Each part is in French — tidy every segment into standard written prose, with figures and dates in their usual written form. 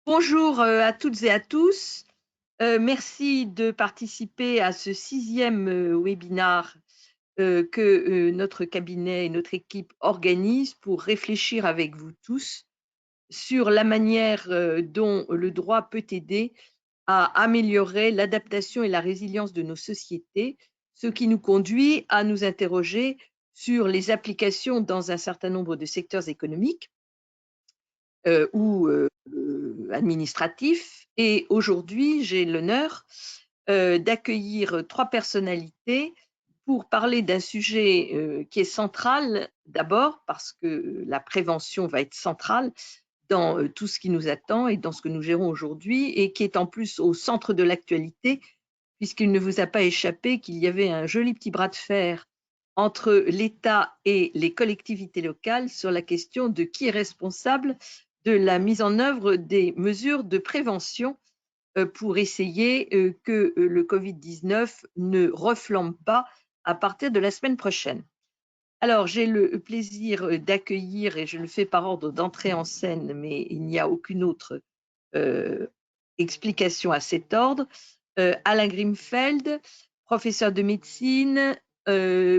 Bonjour à toutes et à tous. Merci de participer à ce sixième webinar que notre cabinet et notre équipe organisent pour réfléchir avec vous tous sur la manière dont le droit peut aider à améliorer l'adaptation et la résilience de nos sociétés, ce qui nous conduit à nous interroger sur les applications dans un certain nombre de secteurs économiques ou administratif. Et aujourd'hui, j'ai l'honneur d'accueillir trois personnalités pour parler d'un sujet qui est central d'abord parce que la prévention va être centrale dans tout ce qui nous attend et dans ce que nous gérons aujourd'hui et qui est en plus au centre de l'actualité puisqu'il ne vous a pas échappé qu'il y avait un joli petit bras de fer entre l'État et les collectivités locales sur la question de qui est responsable de la mise en œuvre des mesures de prévention pour essayer que le Covid-19 ne reflambe pas à partir de la semaine prochaine. Alors, j'ai le plaisir d'accueillir, et je le fais par ordre d'entrée en scène, mais il n'y a aucune autre euh, explication à cet ordre, Alain Grimfeld, professeur de médecine,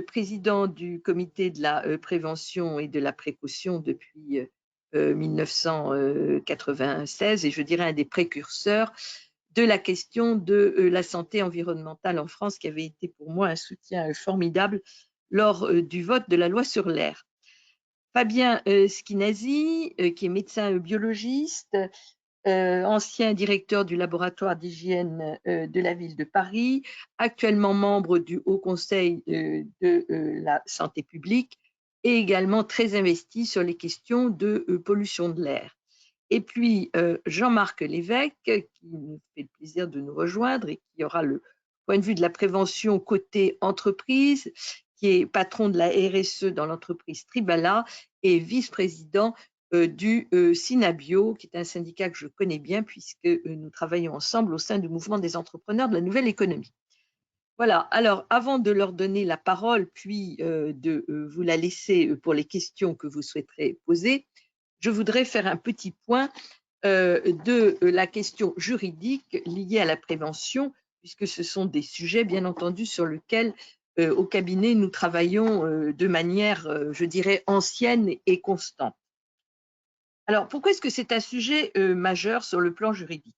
président du comité de la prévention et de la précaution depuis 1996 et je dirais un des précurseurs de la question de la santé environnementale en France, qui avait été pour moi un soutien formidable lors du vote de la loi sur l'air. Fabien Schinazi, qui est médecin biologiste, ancien directeur du laboratoire d'hygiène de la ville de Paris, actuellement membre du Haut Conseil de la santé publique et également très investi sur les questions de pollution de l'air. Et puis Jean-Marc Lévesque, qui nous fait le plaisir de nous rejoindre et qui aura le point de vue de la prévention côté entreprise, qui est patron de la RSE dans l'entreprise Tribala et vice-président du Synabio, qui est un syndicat que je connais bien puisque nous travaillons ensemble au sein du mouvement des entrepreneurs de la nouvelle économie. Voilà, alors avant de leur donner la parole, puis de vous la laisser pour les questions que vous souhaiterez poser, je voudrais faire un petit point de la question juridique liée à la prévention, puisque ce sont des sujets, bien entendu, sur lesquels, au cabinet, nous travaillons de manière, je dirais, ancienne et constante. Alors, pourquoi est-ce que c'est un sujet majeur sur le plan juridique?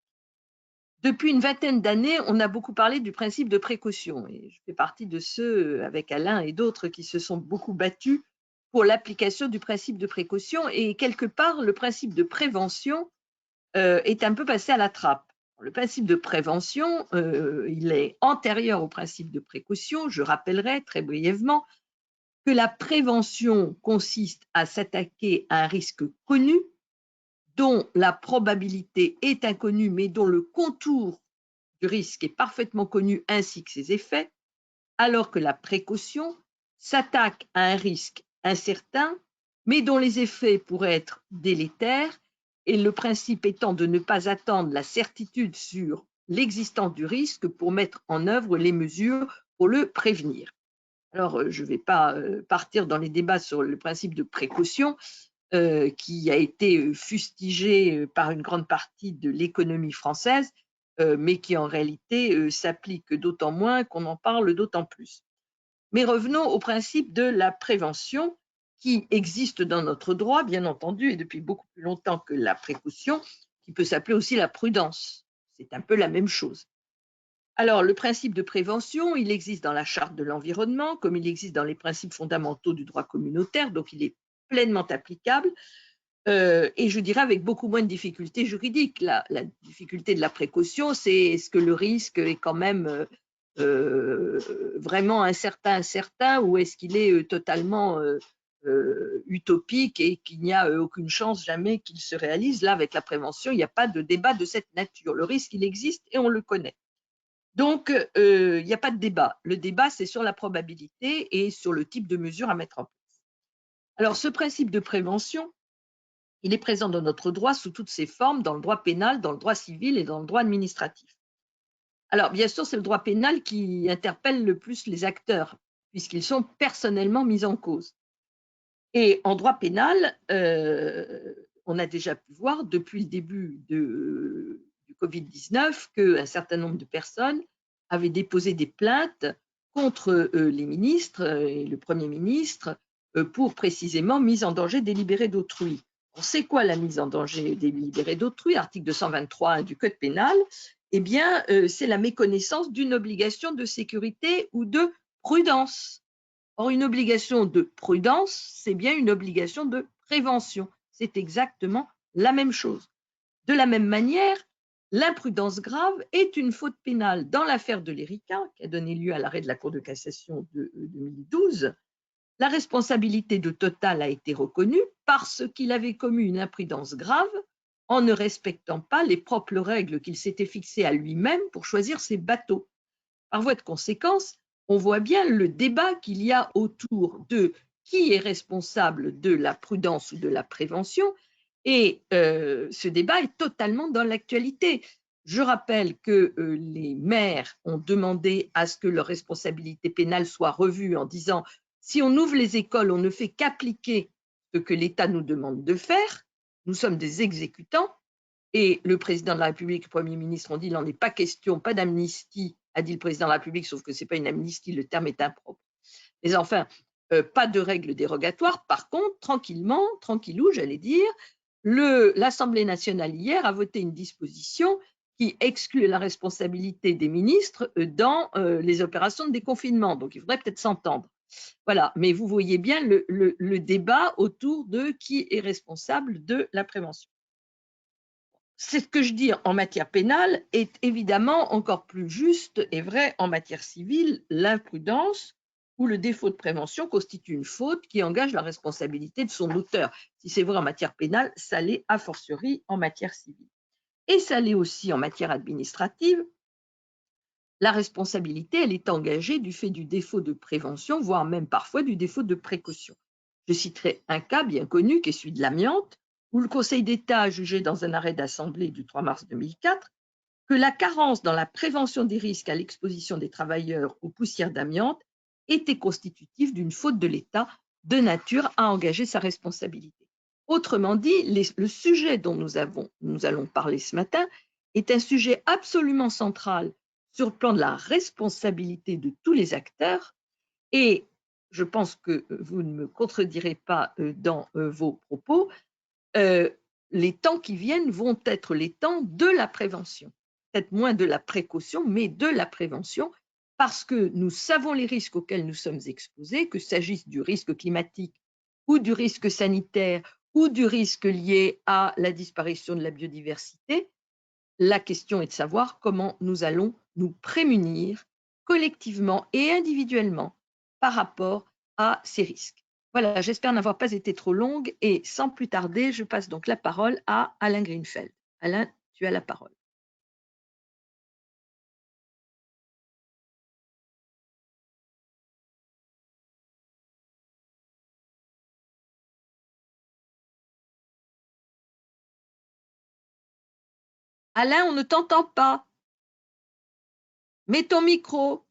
Depuis une vingtaine d'années, on a beaucoup parlé du principe de précaution. Et je fais partie de ceux, avec Alain et d'autres, qui se sont beaucoup battus pour l'application du principe de précaution. Et quelque part, le principe de prévention est un peu passé à la trappe. Le principe de prévention, il est antérieur au principe de précaution. Je rappellerai très brièvement que la prévention consiste à s'attaquer à un risque connu dont la probabilité est inconnue, mais dont le contour du risque est parfaitement connu ainsi que ses effets, alors que la précaution s'attaque à un risque incertain, mais dont les effets pourraient être délétères, et le principe étant de ne pas attendre la certitude sur l'existence du risque pour mettre en œuvre les mesures pour le prévenir. Alors, je ne vais pas partir dans les débats sur le principe de précaution, qui a été fustigé par une grande partie de l'économie française, mais qui en réalité s'applique d'autant moins qu'on en parle d'autant plus. Mais revenons au principe de la prévention qui existe dans notre droit, bien entendu, et depuis beaucoup plus longtemps que la précaution, qui peut s'appeler aussi la prudence. C'est un peu la même chose. Alors, le principe de prévention, il existe dans la charte de l'environnement, comme il existe dans les principes fondamentaux du droit communautaire, donc il est pleinement applicable, et je dirais avec beaucoup moins de difficultés juridiques. La difficulté de la précaution, c'est est-ce que le risque est quand même vraiment incertain ou est-ce qu'il est totalement utopique et qu'il n'y a aucune chance jamais qu'il se réalise. Là, avec la prévention, il n'y a pas de débat de cette nature. Le risque, il existe et on le connaît. Donc, il n'y a pas de débat. Le débat, c'est sur la probabilité et sur le type de mesure à mettre en place. Alors, ce principe de prévention, il est présent dans notre droit sous toutes ses formes, dans le droit pénal, dans le droit civil et dans le droit administratif. Alors, bien sûr, c'est le droit pénal qui interpelle le plus les acteurs, puisqu'ils sont personnellement mis en cause. Et en droit pénal, on a déjà pu voir depuis le début du Covid-19 qu'un certain nombre de personnes avaient déposé des plaintes contre les ministres et le Premier ministre pour précisément mise en danger délibérée d'autrui. On sait quoi la mise en danger délibérée d'autrui, article 223 du Code pénal? Eh bien, c'est la méconnaissance d'une obligation de sécurité ou de prudence. Or, une obligation de prudence, c'est bien une obligation de prévention. C'est exactement la même chose. De la même manière, l'imprudence grave est une faute pénale. Dans l'affaire de l'Erika, qui a donné lieu à l'arrêt de la Cour de cassation de 2012, la responsabilité de Total a été reconnue parce qu'il avait commis une imprudence grave en ne respectant pas les propres règles qu'il s'était fixées à lui-même pour choisir ses bateaux. Par voie de conséquence, on voit bien le débat qu'il y a autour de qui est responsable de la prudence ou de la prévention, et ce débat est totalement dans l'actualité. Je rappelle que les maires ont demandé à ce que leur responsabilité pénale soit revue en disant si on ouvre les écoles, on ne fait qu'appliquer ce que l'État nous demande de faire, nous sommes des exécutants, et le président de la République, le Premier ministre ont dit il n'en est pas question, pas d'amnistie, a dit le président de la République, sauf que ce n'est pas une amnistie, le terme est impropre. Mais enfin, pas de règles dérogatoires. Par contre, tranquillou, j'allais dire, l'Assemblée nationale hier a voté une disposition qui exclut la responsabilité des ministres dans les opérations de déconfinement. Donc, il faudrait peut-être s'entendre. Voilà, mais vous voyez bien le débat autour de qui est responsable de la prévention. C'est ce que je dis en matière pénale est évidemment encore plus juste et vrai en matière civile. L'imprudence ou le défaut de prévention constitue une faute qui engage la responsabilité de son auteur. Si c'est vrai en matière pénale, ça l'est a fortiori en matière civile. Et ça l'est aussi en matière administrative. La responsabilité, elle est engagée du fait du défaut de prévention, voire même parfois du défaut de précaution. Je citerai un cas bien connu qui est celui de l'amiante, où le Conseil d'État a jugé dans un arrêt d'assemblée du 3 mars 2004 que la carence dans la prévention des risques à l'exposition des travailleurs aux poussières d'amiante était constitutive d'une faute de l'État de nature à engager sa responsabilité. Autrement dit, le sujet dont nous allons parler ce matin est un sujet absolument central sur le plan de la responsabilité de tous les acteurs, et je pense que vous ne me contredirez pas dans vos propos, les temps qui viennent vont être les temps de la prévention. Peut-être moins de la précaution, mais de la prévention, parce que nous savons les risques auxquels nous sommes exposés, qu'il s'agisse du risque climatique ou du risque sanitaire ou du risque lié à la disparition de la biodiversité. La question est de savoir comment nous allons nous prémunir collectivement et individuellement par rapport à ces risques. Voilà, j'espère n'avoir pas été trop longue et sans plus tarder, je passe donc la parole à Alain Greenfeld. Alain, tu as la parole. Alain, on ne t'entend pas. Mets ton micro.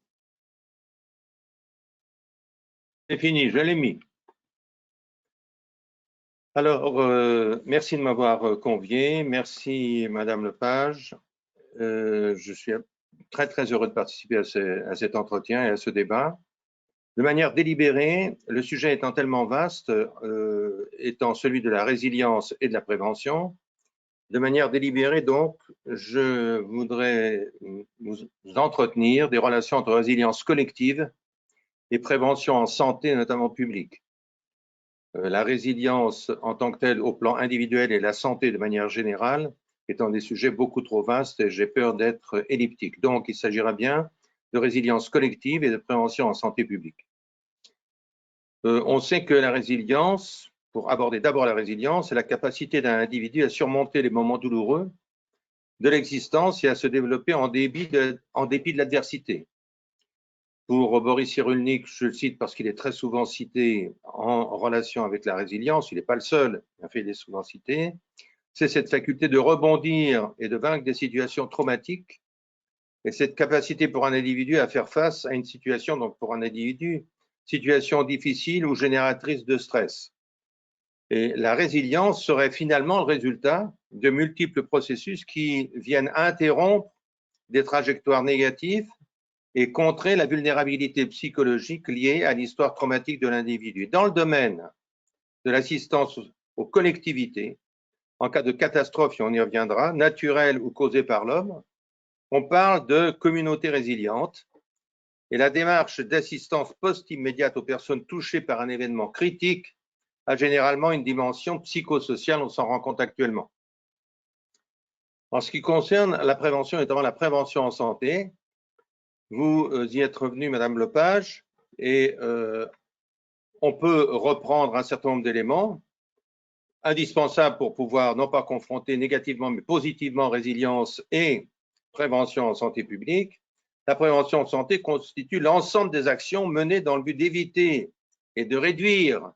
C'est fini, je l'ai mis. Alors, merci de m'avoir convié. Merci, Madame Lepage. Je suis très, très heureux de participer à cet entretien et à ce débat. De manière délibérée, le sujet étant tellement vaste, étant celui de la résilience et de la prévention, de manière délibérée, donc, je voudrais nous entretenir des relations entre résilience collective et prévention en santé, notamment publique. La résilience en tant que telle au plan individuel et la santé de manière générale étant des sujets beaucoup trop vastes et j'ai peur d'être elliptique. Donc, il s'agira bien de résilience collective et de prévention en santé publique. On sait que la résilience, pour aborder d'abord la résilience, c'est la capacité d'un individu à surmonter les moments douloureux de l'existence et à se développer en dépit de l'adversité. Pour Boris Cyrulnik, je le cite parce qu'il est très souvent cité en relation avec la résilience, il n'est pas le seul, il est souvent cité, c'est cette faculté de rebondir et de vaincre des situations traumatiques et cette capacité pour un individu à faire face à une situation, donc pour un individu, situation difficile ou génératrice de stress. Et la résilience serait finalement le résultat de multiples processus qui viennent interrompre des trajectoires négatives et contrer la vulnérabilité psychologique liée à l'histoire traumatique de l'individu. Dans le domaine de l'assistance aux collectivités, en cas de catastrophe, et on y reviendra, naturelle ou causée par l'homme, on parle de communauté résiliente et la démarche d'assistance post-immédiate aux personnes touchées par un événement critique a généralement une dimension psychosociale, on s'en rend compte actuellement. En ce qui concerne la prévention, notamment la prévention en santé, vous y êtes revenu, Madame Lepage, et on peut reprendre un certain nombre d'éléments indispensables pour pouvoir non pas confronter négativement, mais positivement résilience et prévention en santé publique. La prévention en santé constitue l'ensemble des actions menées dans le but d'éviter et de réduire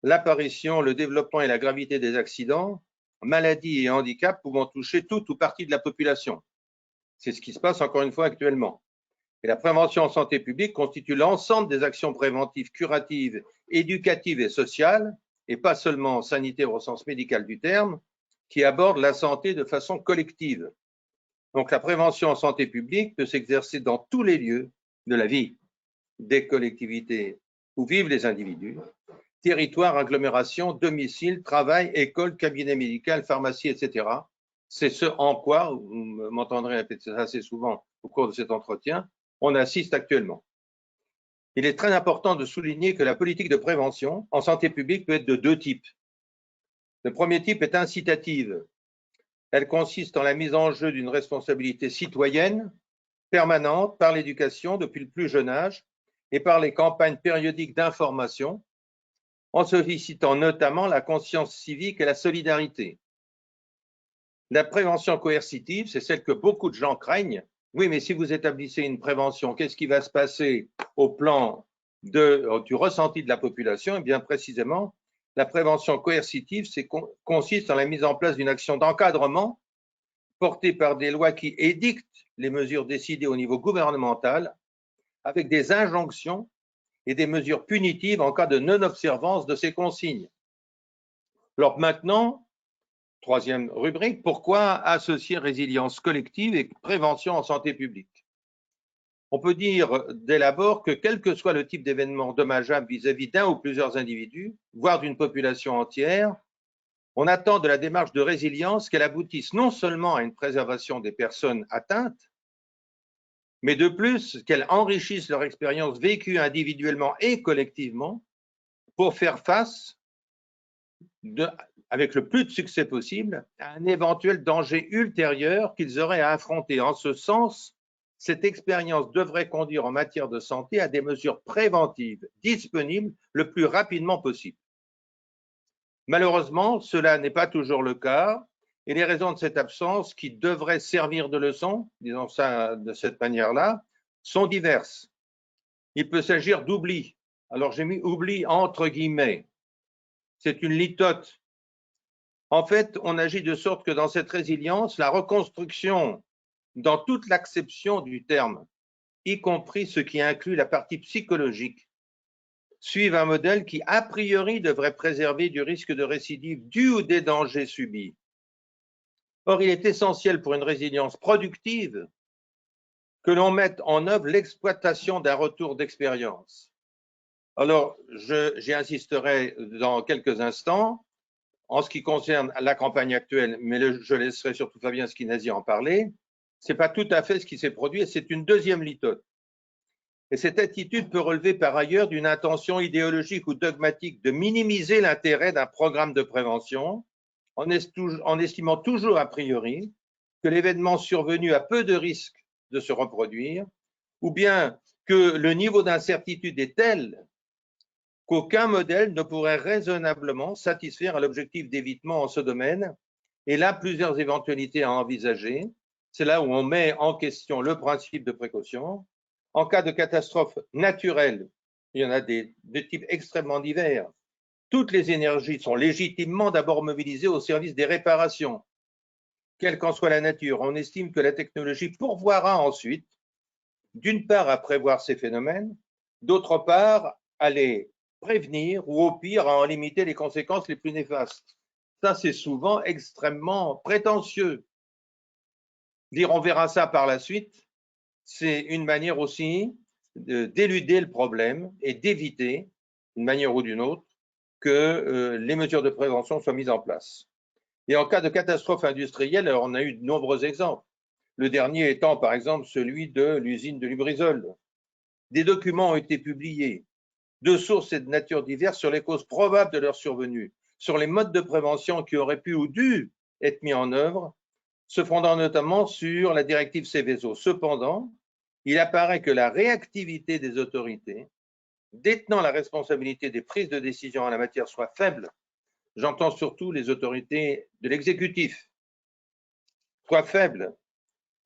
l'apparition, le développement et la gravité des accidents, maladies et handicaps pouvant toucher toute ou partie de la population. C'est ce qui se passe encore une fois actuellement. Et la prévention en santé publique constitue l'ensemble des actions préventives, curatives, éducatives et sociales, et pas seulement sanitaires au sens médical du terme, qui abordent la santé de façon collective. Donc la prévention en santé publique peut s'exercer dans tous les lieux de la vie des collectivités où vivent les individus, territoire, agglomération, domicile, travail, école, cabinet médical, pharmacie, etc. C'est ce en quoi, vous m'entendrez répéter ça assez souvent au cours de cet entretien, on assiste actuellement. Il est très important de souligner que la politique de prévention en santé publique peut être de deux types. Le premier type est incitative. Elle consiste en la mise en jeu d'une responsabilité citoyenne permanente par l'éducation depuis le plus jeune âge et par les campagnes périodiques d'information, en sollicitant notamment la conscience civique et la solidarité. La prévention coercitive, c'est celle que beaucoup de gens craignent. Oui, mais si vous établissez une prévention, qu'est-ce qui va se passer au plan du ressenti de la population? Eh bien, précisément, la prévention coercitive consiste en la mise en place d'une action d'encadrement portée par des lois qui édictent les mesures décidées au niveau gouvernemental avec des injonctions et des mesures punitives en cas de non-observance de ces consignes. Alors maintenant, troisième rubrique, pourquoi associer résilience collective et prévention en santé publique? On peut dire dès l'abord que quel que soit le type d'événement dommageable vis-à-vis d'un ou plusieurs individus, voire d'une population entière, on attend de la démarche de résilience qu'elle aboutisse non seulement à une préservation des personnes atteintes, mais de plus qu'elle enrichisse leur expérience vécue individuellement et collectivement pour faire face avec le plus de succès possible à un éventuel danger ultérieur qu'ils auraient à affronter. En ce sens, cette expérience devrait conduire en matière de santé à des mesures préventives disponibles le plus rapidement possible. Malheureusement, cela n'est pas toujours le cas et les raisons de cette absence, qui devraient servir de leçon, disons ça de cette manière-là, sont diverses. Il peut s'agir d'oubli. Alors j'ai mis oubli entre guillemets. C'est une litote. En fait, on agit de sorte que dans cette résilience, la reconstruction, dans toute l'acception du terme, y compris ce qui inclut la partie psychologique, suivent un modèle qui, a priori, devrait préserver du risque de récidive dû ou des dangers subis. Or, il est essentiel pour une résilience productive que l'on mette en œuvre l'exploitation d'un retour d'expérience. Alors, j'y insisterai dans quelques instants. En ce qui concerne la campagne actuelle, mais je laisserai surtout Fabien Schinazi en parler, ce n'est pas tout à fait ce qui s'est produit et c'est une deuxième litote. Et cette attitude peut relever par ailleurs d'une intention idéologique ou dogmatique de minimiser l'intérêt d'un programme de prévention en estimant toujours a priori que l'événement survenu a peu de risques de se reproduire ou bien que le niveau d'incertitude est tel qu'aucun modèle ne pourrait raisonnablement satisfaire à l'objectif d'évitement en ce domaine. Et là, plusieurs éventualités à envisager. C'est là où on met en question le principe de précaution. En cas de catastrophe naturelle, il y en a de types extrêmement divers. Toutes les énergies sont légitimement d'abord mobilisées au service des réparations. Quelle qu'en soit la nature, on estime que la technologie pourvoira ensuite, d'une part, à prévoir ces phénomènes, d'autre part, à les prévenir ou au pire à en limiter les conséquences les plus néfastes. Ça, c'est souvent extrêmement prétentieux. Dire on verra ça par la suite, c'est une manière aussi d'éluder le problème et d'éviter, d'une manière ou d'une autre, que les mesures de prévention soient mises en place. Et en cas de catastrophe industrielle, alors on a eu de nombreux exemples. Le dernier étant par exemple celui de l'usine de Lubrizol. Des documents ont été publiés de sources et de natures diverses sur les causes probables de leur survenue, sur les modes de prévention qui auraient pu ou dû être mis en œuvre, se fondant notamment sur la directive Seveso. Cependant, il apparaît que la réactivité des autorités détenant la responsabilité des prises de décision en la matière soit faible. J'entends surtout les autorités de l'exécutif, soit faible,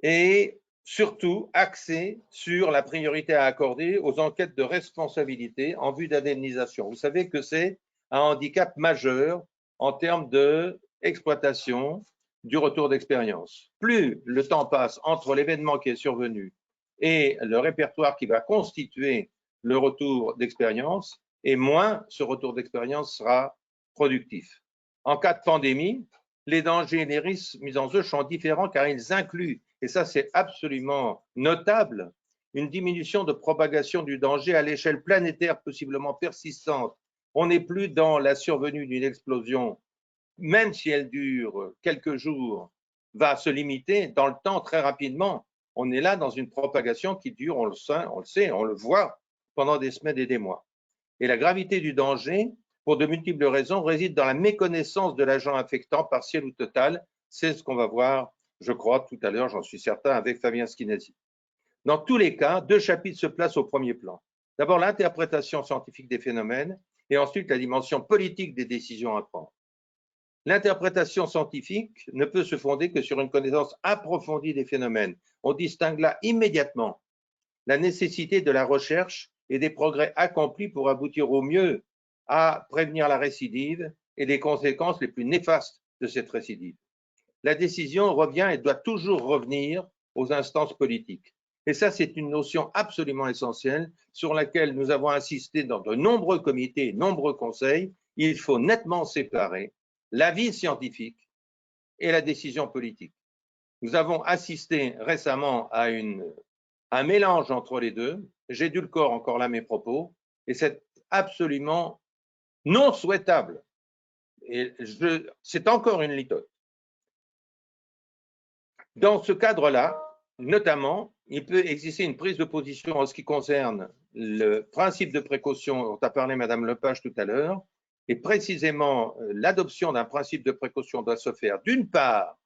et surtout axée sur la priorité à accorder aux enquêtes de responsabilité en vue d'indemnisation. Vous savez que c'est un handicap majeur en termes d'exploitation du retour d'expérience. Plus le temps passe entre l'événement qui est survenu et le répertoire qui va constituer le retour d'expérience, et moins ce retour d'expérience sera productif. En cas de pandémie, les dangers et les risques mis en jeu sont différents car ils incluent, et ça c'est absolument notable, une diminution de propagation du danger à l'échelle planétaire possiblement persistante. On n'est plus dans la survenue d'une explosion, même si elle dure quelques jours, va se limiter dans le temps très rapidement. On est là dans une propagation qui dure, on le sait, on le voit, pendant des semaines et des mois. Et la gravité du danger, pour de multiples raisons, réside dans la méconnaissance de l'agent affectant, partiel ou total. C'est ce qu'on va voir, je crois, tout à l'heure, j'en suis certain, avec Fabien Schinnesi. Dans tous les cas, deux chapitres se placent au premier plan. D'abord, l'interprétation scientifique des phénomènes et ensuite la dimension politique des décisions à prendre. L'interprétation scientifique ne peut se fonder que sur une connaissance approfondie des phénomènes. On distingue là immédiatement la nécessité de la recherche et des progrès accomplis pour aboutir au mieux à prévenir la récidive et les conséquences les plus néfastes de cette récidive. La décision revient et doit toujours revenir aux instances politiques. Et ça, c'est une notion absolument essentielle sur laquelle nous avons insisté dans de nombreux comités et nombreux conseils. Il faut nettement séparer l'avis scientifique et la décision politique. Nous avons assisté récemment à un mélange entre les deux. J'édulcore encore là mes propos, et c'est absolument non souhaitable. Et c'est encore une litote. Dans ce cadre-là, notamment, il peut exister une prise de position en ce qui concerne le principe de précaution dont a parlé Madame Lepage tout à l'heure, et précisément l'adoption d'un principe de précaution doit se faire d'une part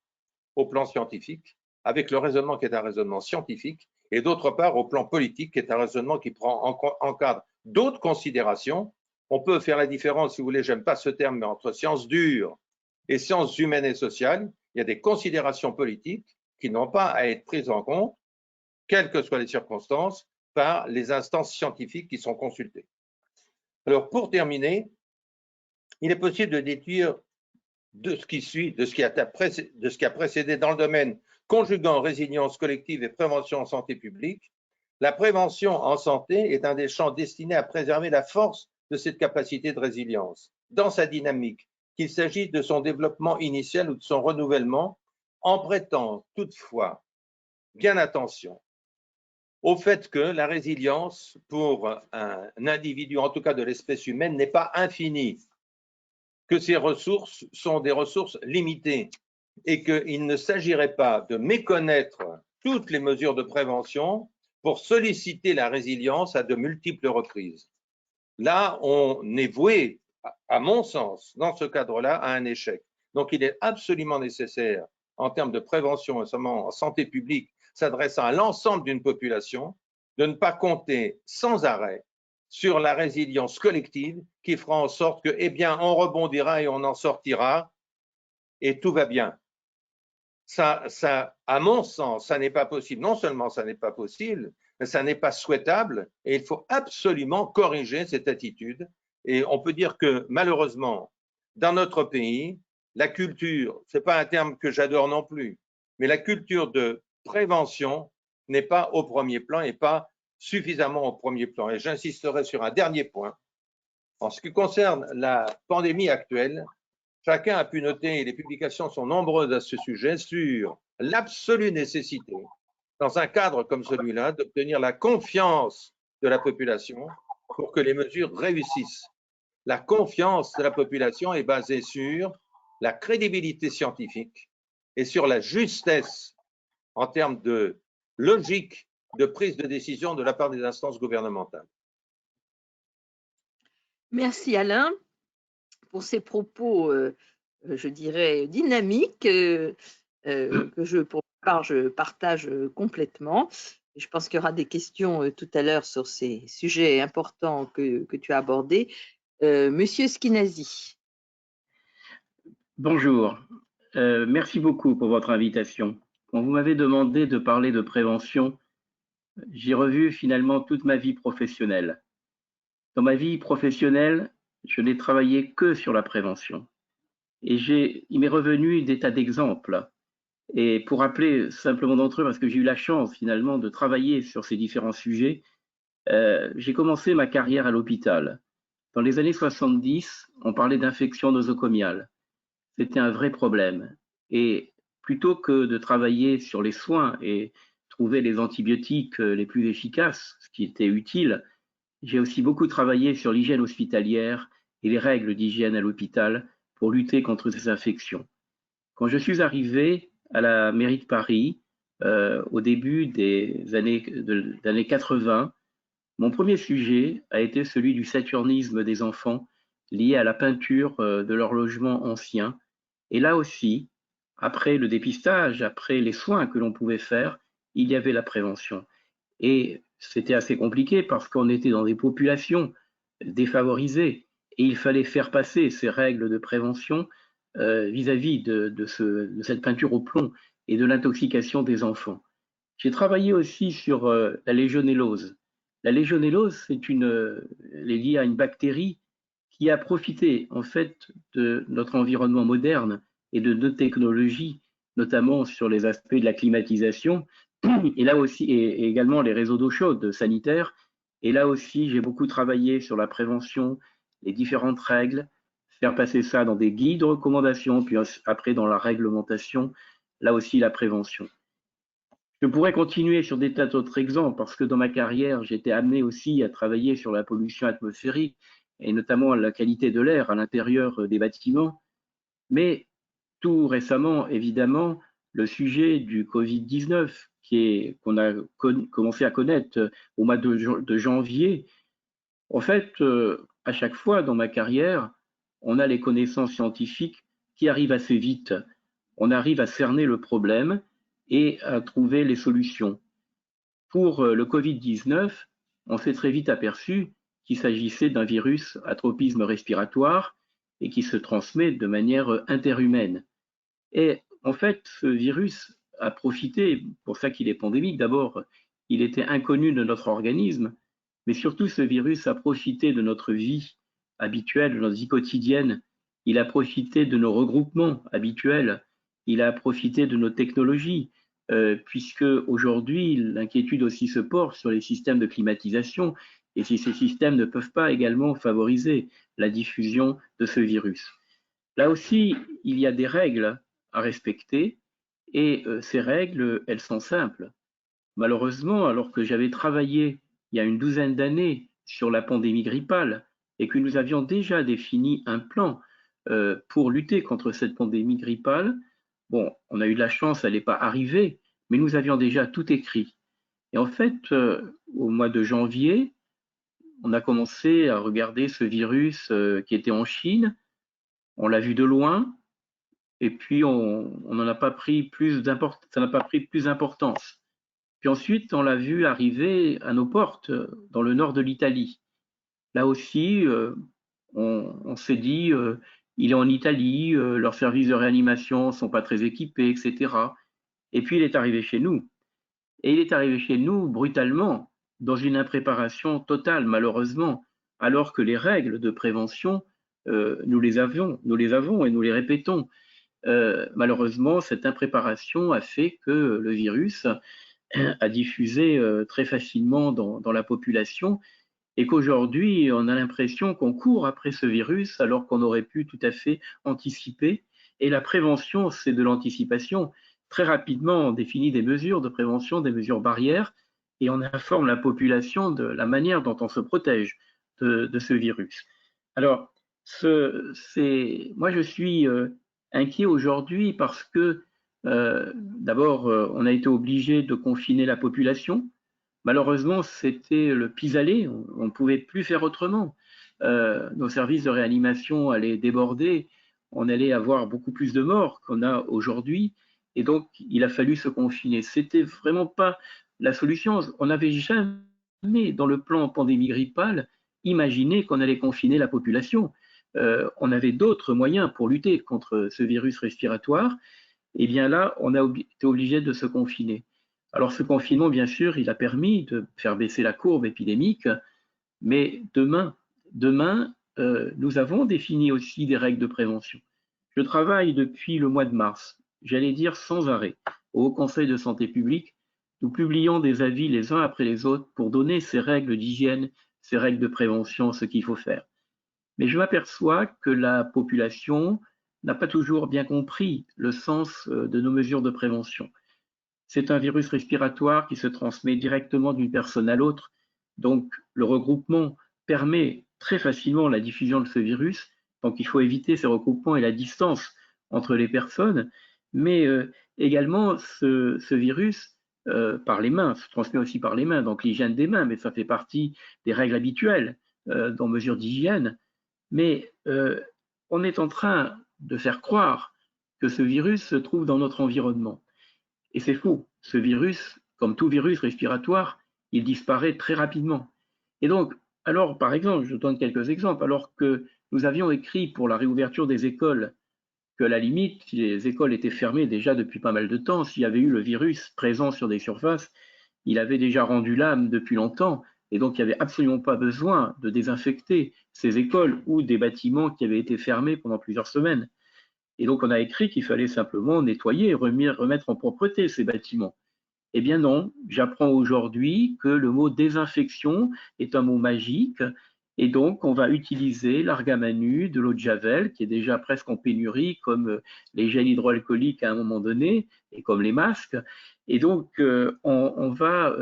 au plan scientifique, avec le raisonnement qui est un raisonnement scientifique, et d'autre part au plan politique, qui est un raisonnement qui prend en cadre d'autres considérations. On peut faire la différence, si vous voulez, j'aime pas ce terme, mais entre sciences dures et sciences humaines et sociales, il y a des considérations politiques qui n'ont pas à être prises en compte, quelles que soient les circonstances, par les instances scientifiques qui sont consultées. Alors, pour terminer, il est possible de déduire de ce qui suit, de ce qui a précédé dans le domaine conjuguant résilience collective et prévention en santé publique. La prévention en santé est un des champs destinés à préserver la force de cette capacité de résilience dans sa dynamique, qu'il s'agisse de son développement initial ou de son renouvellement, en prêtant toutefois bien attention au fait que la résilience pour un individu, en tout cas de l'espèce humaine, n'est pas infinie, que ces ressources sont des ressources limitées et qu'il ne s'agirait pas de méconnaître toutes les mesures de prévention pour solliciter la résilience à de multiples reprises. Là, on est voué, à mon sens, dans ce cadre-là, à un échec. Donc, il est absolument nécessaire, en termes de prévention, notamment en santé publique, s'adressant à l'ensemble d'une population, de ne pas compter sans arrêt sur la résilience collective qui fera en sorte que, eh bien, on rebondira et on en sortira et tout va bien. Ça, à mon sens, ça n'est pas possible. Non seulement ça n'est pas possible, mais ça n'est pas souhaitable et il faut absolument corriger cette attitude. Et on peut dire que malheureusement, dans notre pays, la culture, ce n'est pas un terme que j'adore non plus, mais la culture de prévention n'est pas au premier plan et pas suffisamment au premier plan. Et j'insisterai sur un dernier point. En ce qui concerne la pandémie actuelle, chacun a pu noter, et les publications sont nombreuses à ce sujet, sur l'absolue nécessité, dans un cadre comme celui-là, d'obtenir la confiance de la population pour que les mesures réussissent. La confiance de la population est basée sur la crédibilité scientifique et sur la justesse en termes de logique de prise de décision de la part des instances gouvernementales. Merci Alain pour ces propos, je dirais, dynamiques que pour ma part, je partage complètement. Je pense qu'il y aura des questions tout à l'heure sur ces sujets importants que tu as abordés. Monsieur Skinazi. Bonjour, merci beaucoup pour votre invitation. Quand vous m'avez demandé de parler de prévention, j'ai revu finalement toute ma vie professionnelle. Dans ma vie professionnelle, je n'ai travaillé que sur la prévention. Et il m'est revenu des tas d'exemples. Et pour rappeler simplement d'entre eux, parce que j'ai eu la chance finalement de travailler sur ces différents sujets, j'ai commencé ma carrière à l'hôpital. Dans les années 70, on parlait d'infection nosocomiale. C'était un vrai problème. Et plutôt que de travailler sur les soins et trouver les antibiotiques les plus efficaces, ce qui était utile, j'ai aussi beaucoup travaillé sur l'hygiène hospitalière et les règles d'hygiène à l'hôpital pour lutter contre ces infections. Quand je suis arrivé à la mairie de Paris, au début des années 80, mon premier sujet a été celui du saturnisme des enfants lié à la peinture de leur logement ancien. Et là aussi, après le dépistage, après les soins que l'on pouvait faire, il y avait la prévention. Et c'était assez compliqué parce qu'on était dans des populations défavorisées et il fallait faire passer ces règles de prévention vis-à-vis de cette peinture au plomb et de l'intoxication des enfants. J'ai travaillé aussi sur la légionellose. La légionellose, elle est liée à une bactérie qui a profité en fait de notre environnement moderne et de nos technologies, notamment sur les aspects de la climatisation, et là aussi, et également les réseaux d'eau chaude sanitaires. Et là aussi, j'ai beaucoup travaillé sur la prévention, les différentes règles, faire passer ça dans des guides de recommandations, puis après dans la réglementation, là aussi la prévention. Je pourrais continuer sur des tas d'autres exemples parce que dans ma carrière, j'étais amené aussi à travailler sur la pollution atmosphérique et notamment la qualité de l'air à l'intérieur des bâtiments. Mais tout récemment, évidemment, le sujet du Covid-19 qu'on a commencé à connaître au mois de janvier, en fait, à chaque fois dans ma carrière, on a les connaissances scientifiques qui arrivent assez vite. On arrive à cerner le problème et à trouver les solutions. Pour le Covid-19, on s'est très vite aperçu qu'il s'agissait d'un virus à tropisme respiratoire et qui se transmet de manière interhumaine. Et en fait, ce virus a profité, pour ça qu'il est pandémique, d'abord, il était inconnu de notre organisme, mais surtout ce virus a profité de notre vie habituelle, de notre vie quotidienne, il a profité de nos regroupements habituels, il a profité de nos technologies, puisque aujourd'hui, l'inquiétude aussi se porte sur les systèmes de climatisation et si ces systèmes ne peuvent pas également favoriser la diffusion de ce virus. Là aussi, il y a des règles à respecter et ces règles, elles sont simples. Malheureusement, alors que j'avais travaillé il y a une douzaine d'années sur la pandémie grippale et que nous avions déjà défini un plan pour lutter contre cette pandémie grippale, bon, on a eu de la chance, elle n'est pas arrivée, mais nous avions déjà tout écrit. Et en fait, au mois de janvier, on a commencé à regarder ce virus qui était en Chine. On l'a vu de loin, et puis on n'en a pas pris plus d'importance, ça n'a pas pris plus d'importance. Puis ensuite, on l'a vu arriver à nos portes, dans le nord de l'Italie. Là aussi, on s'est dit, il est en Italie, leurs services de réanimation ne sont pas très équipés, etc. Et puis il est arrivé chez nous. Et il est arrivé chez nous brutalement, dans une impréparation totale, malheureusement, alors que les règles de prévention, nous les avons et nous les répétons. Malheureusement, cette impréparation a fait que le virus a diffusé très facilement dans la population et qu'aujourd'hui, on a l'impression qu'on court après ce virus alors qu'on aurait pu tout à fait anticiper. Et la prévention, c'est de l'anticipation. Très rapidement, on définit des mesures de prévention, des mesures barrières, et on informe la population de la manière dont on se protège de ce virus. Alors, moi, je suis inquiet aujourd'hui parce que, d'abord, on a été obligé de confiner la population. Malheureusement, c'était le pis-aller, on ne pouvait plus faire autrement. Nos services de réanimation allaient déborder, on allait avoir beaucoup plus de morts qu'on a aujourd'hui, et donc il a fallu se confiner. C'était vraiment pas la solution. On n'avait jamais, dans le plan pandémie grippale, imaginé qu'on allait confiner la population. On avait d'autres moyens pour lutter contre ce virus respiratoire, et bien là, on a été obligé de se confiner. Alors ce confinement, bien sûr, il a permis de faire baisser la courbe épidémique, mais demain, nous avons défini aussi des règles de prévention. Je travaille depuis le mois de mars, j'allais dire sans arrêt, au Haut Conseil de santé publique. Nous publions des avis les uns après les autres pour donner ces règles d'hygiène, ces règles de prévention, ce qu'il faut faire. Mais je m'aperçois que la population n'a pas toujours bien compris le sens de nos mesures de prévention. C'est un virus respiratoire qui se transmet directement d'une personne à l'autre, donc le regroupement permet très facilement la diffusion de ce virus, donc il faut éviter ces regroupements et la distance entre les personnes, mais également ce virus par les mains, se transmet aussi par les mains, donc l'hygiène des mains, mais ça fait partie des règles habituelles dans mesure d'hygiène, mais on est en train de faire croire que ce virus se trouve dans notre environnement. Et c'est faux. Ce virus, comme tout virus respiratoire, il disparaît très rapidement. Et donc, alors, par exemple, je donne quelques exemples, alors que nous avions écrit pour la réouverture des écoles que, à la limite, si les écoles étaient fermées déjà depuis pas mal de temps, s'il y avait eu le virus présent sur des surfaces, il avait déjà rendu l'âme depuis longtemps, et donc il n'y avait absolument pas besoin de désinfecter ces écoles ou des bâtiments qui avaient été fermés pendant plusieurs semaines. Et donc on a écrit qu'il fallait simplement nettoyer et remettre en propreté ces bâtiments. Eh bien non, j'apprends aujourd'hui que le mot désinfection est un mot magique, et donc on va utiliser l'argamanu, de l'eau de javel, qui est déjà presque en pénurie, comme les gels hydroalcooliques à un moment donné, et comme les masques, et donc on va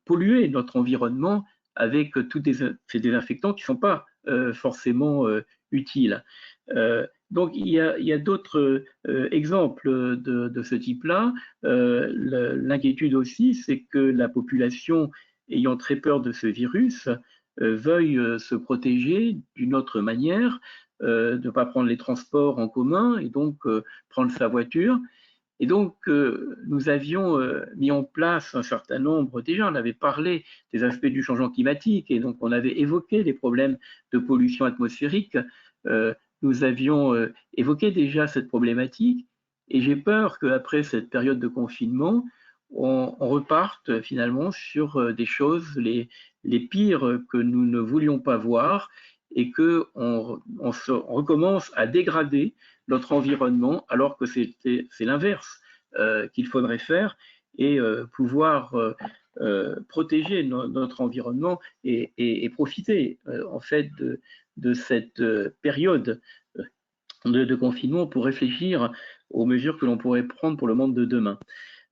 polluer notre environnement avec tous ces désinfectants qui ne sont pas forcément utiles. Donc il y a d'autres exemples de ce type-là. L'inquiétude aussi, c'est que la population ayant très peur de ce virus veuille se protéger d'une autre manière, de ne pas prendre les transports en commun et donc prendre sa voiture. Et donc, nous avions mis en place un certain nombre, déjà on avait parlé des aspects du changement climatique, et donc on avait évoqué les problèmes de pollution atmosphérique. Nous avions évoqué déjà cette problématique, et j'ai peur qu'après cette période de confinement, on reparte finalement sur des choses les pires que nous ne voulions pas voir, et qu'on recommence à dégrader notre environnement, alors que c'est l'inverse qu'il faudrait faire, et pouvoir protéger notre environnement et profiter en fait de cette période de confinement pour réfléchir aux mesures que l'on pourrait prendre pour le monde de demain.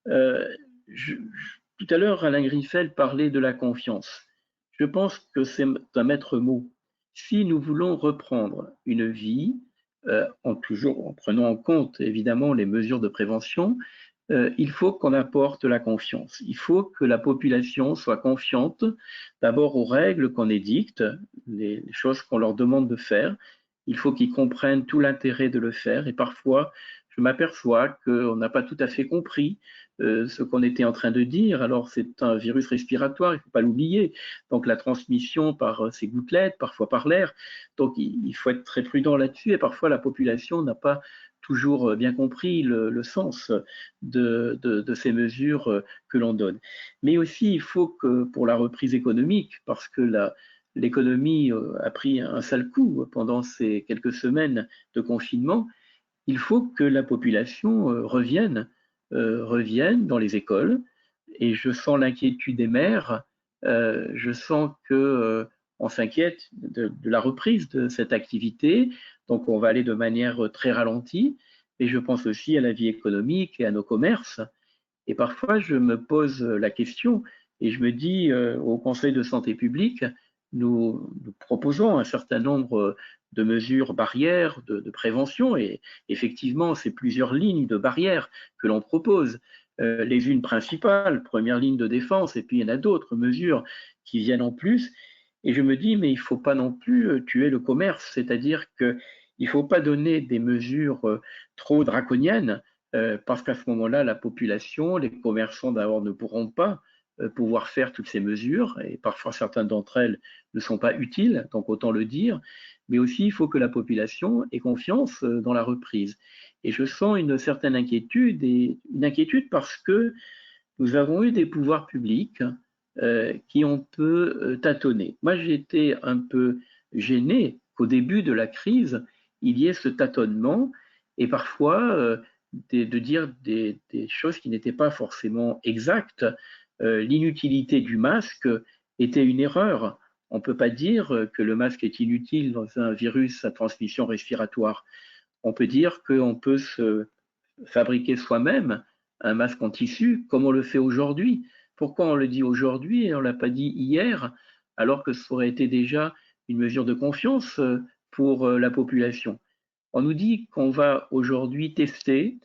Tout à l'heure, Alain Grinfeld parlait de la confiance. Je pense que c'est un maître mot. Si nous voulons reprendre une vie, en prenant en compte évidemment les mesures de prévention, il faut qu'on apporte la confiance. Il faut que la population soit confiante d'abord aux règles qu'on édicte, les choses qu'on leur demande de faire. Il faut qu'ils comprennent tout l'intérêt de le faire, et parfois je m'aperçois qu'on n'a pas tout à fait compris ce qu'on était en train de dire. Alors c'est un virus respiratoire, il ne faut pas l'oublier, donc la transmission par ces gouttelettes, parfois par l'air, donc il faut être très prudent là-dessus, et parfois la population n'a pas toujours bien compris le sens de ces mesures que l'on donne. Mais aussi, il faut que pour la reprise économique, parce que l'économie a pris un sale coup pendant ces quelques semaines de confinement, il faut que la population revienne dans les écoles. Et je sens l'inquiétude des maires je sens que on s'inquiète de la reprise de cette activité, donc on va aller de manière très ralentie. Et je pense aussi à la vie économique et à nos commerces. Et parfois, je me pose la question et je me dis au Conseil de santé publique, nous proposons un certain nombre de mesures barrières de prévention et effectivement, c'est plusieurs lignes de barrières que l'on propose. Les unes principales, première ligne de défense, et puis il y en a d'autres mesures qui viennent en plus. Et je me dis, mais il ne faut pas non plus tuer le commerce, c'est-à-dire qu'il ne faut pas donner des mesures trop draconiennes parce qu'à ce moment-là, la population, les commerçants d'abord ne pourront pas pouvoir faire toutes ces mesures, et parfois certaines d'entre elles ne sont pas utiles, donc autant le dire, mais aussi il faut que la population ait confiance dans la reprise. Et je sens une certaine inquiétude, et une inquiétude parce que nous avons eu des pouvoirs publics qui ont peu tâtonné. Moi, j'ai été un peu gêné qu'au début de la crise, il y ait ce tâtonnement et parfois de dire des choses qui n'étaient pas forcément exactes. L'inutilité du masque était une erreur. On ne peut pas dire que le masque est inutile dans un virus à transmission respiratoire. On peut dire qu'on peut se fabriquer soi-même un masque en tissu comme on le fait aujourd'hui. Pourquoi on le dit aujourd'hui et on ne l'a pas dit hier, alors que ça aurait été déjà une mesure de confiance pour la population? On nous dit qu'on va aujourd'hui tester.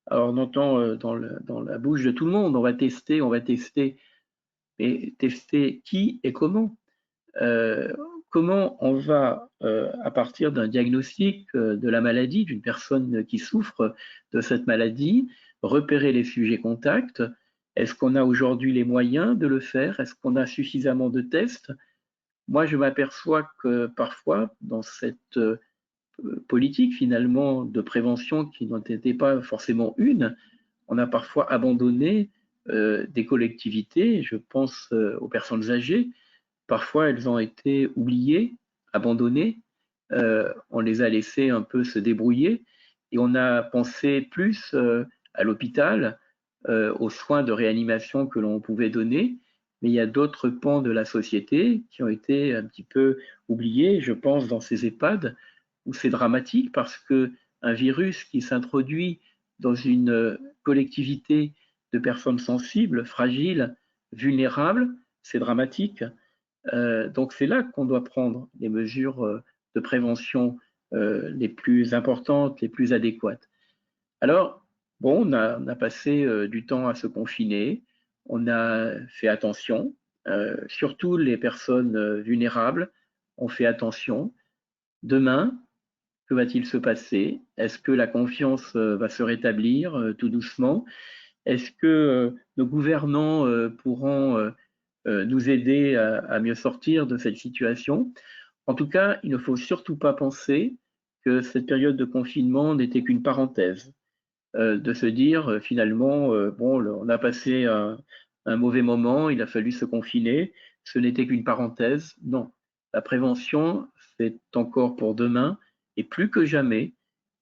Alors on entend dans la bouche de tout le monde, on va tester, mais tester qui et comment? Comment on va, à partir d'un diagnostic de la maladie, d'une personne qui souffre de cette maladie, repérer les sujets contacts? Est-ce qu'on a aujourd'hui les moyens de le faire? Est-ce qu'on a suffisamment de tests? Moi, je m'aperçois que parfois, dans cette politique finalement de prévention qui n'en était pas forcément une, on a parfois abandonné des collectivités, je pense aux personnes âgées. Parfois, elles ont été oubliées, abandonnées. On les a laissées un peu se débrouiller et on a pensé plus à l'hôpital, aux soins de réanimation que l'on pouvait donner. Mais il y a d'autres pans de la société qui ont été un petit peu oubliés. Je pense dans ces EHPAD où c'est dramatique parce qu'un virus qui s'introduit dans une collectivité de personnes sensibles, fragiles, vulnérables, c'est dramatique. Donc c'est là qu'on doit prendre les mesures de prévention les plus importantes, les plus adéquates. Alors, bon, on a passé du temps à se confiner, on a fait attention, surtout les personnes vulnérables ont fait attention. Demain, que va-t-il se passer? Est-ce que la confiance va se rétablir tout doucement? Est-ce que nos gouvernants pourront nous aider à mieux sortir de cette situation? En tout cas, il ne faut surtout pas penser que cette période de confinement n'était qu'une parenthèse, de se dire finalement, bon, on a passé un mauvais moment, il a fallu se confiner, ce n'était qu'une parenthèse. Non, la prévention, c'est encore pour demain, et plus que jamais,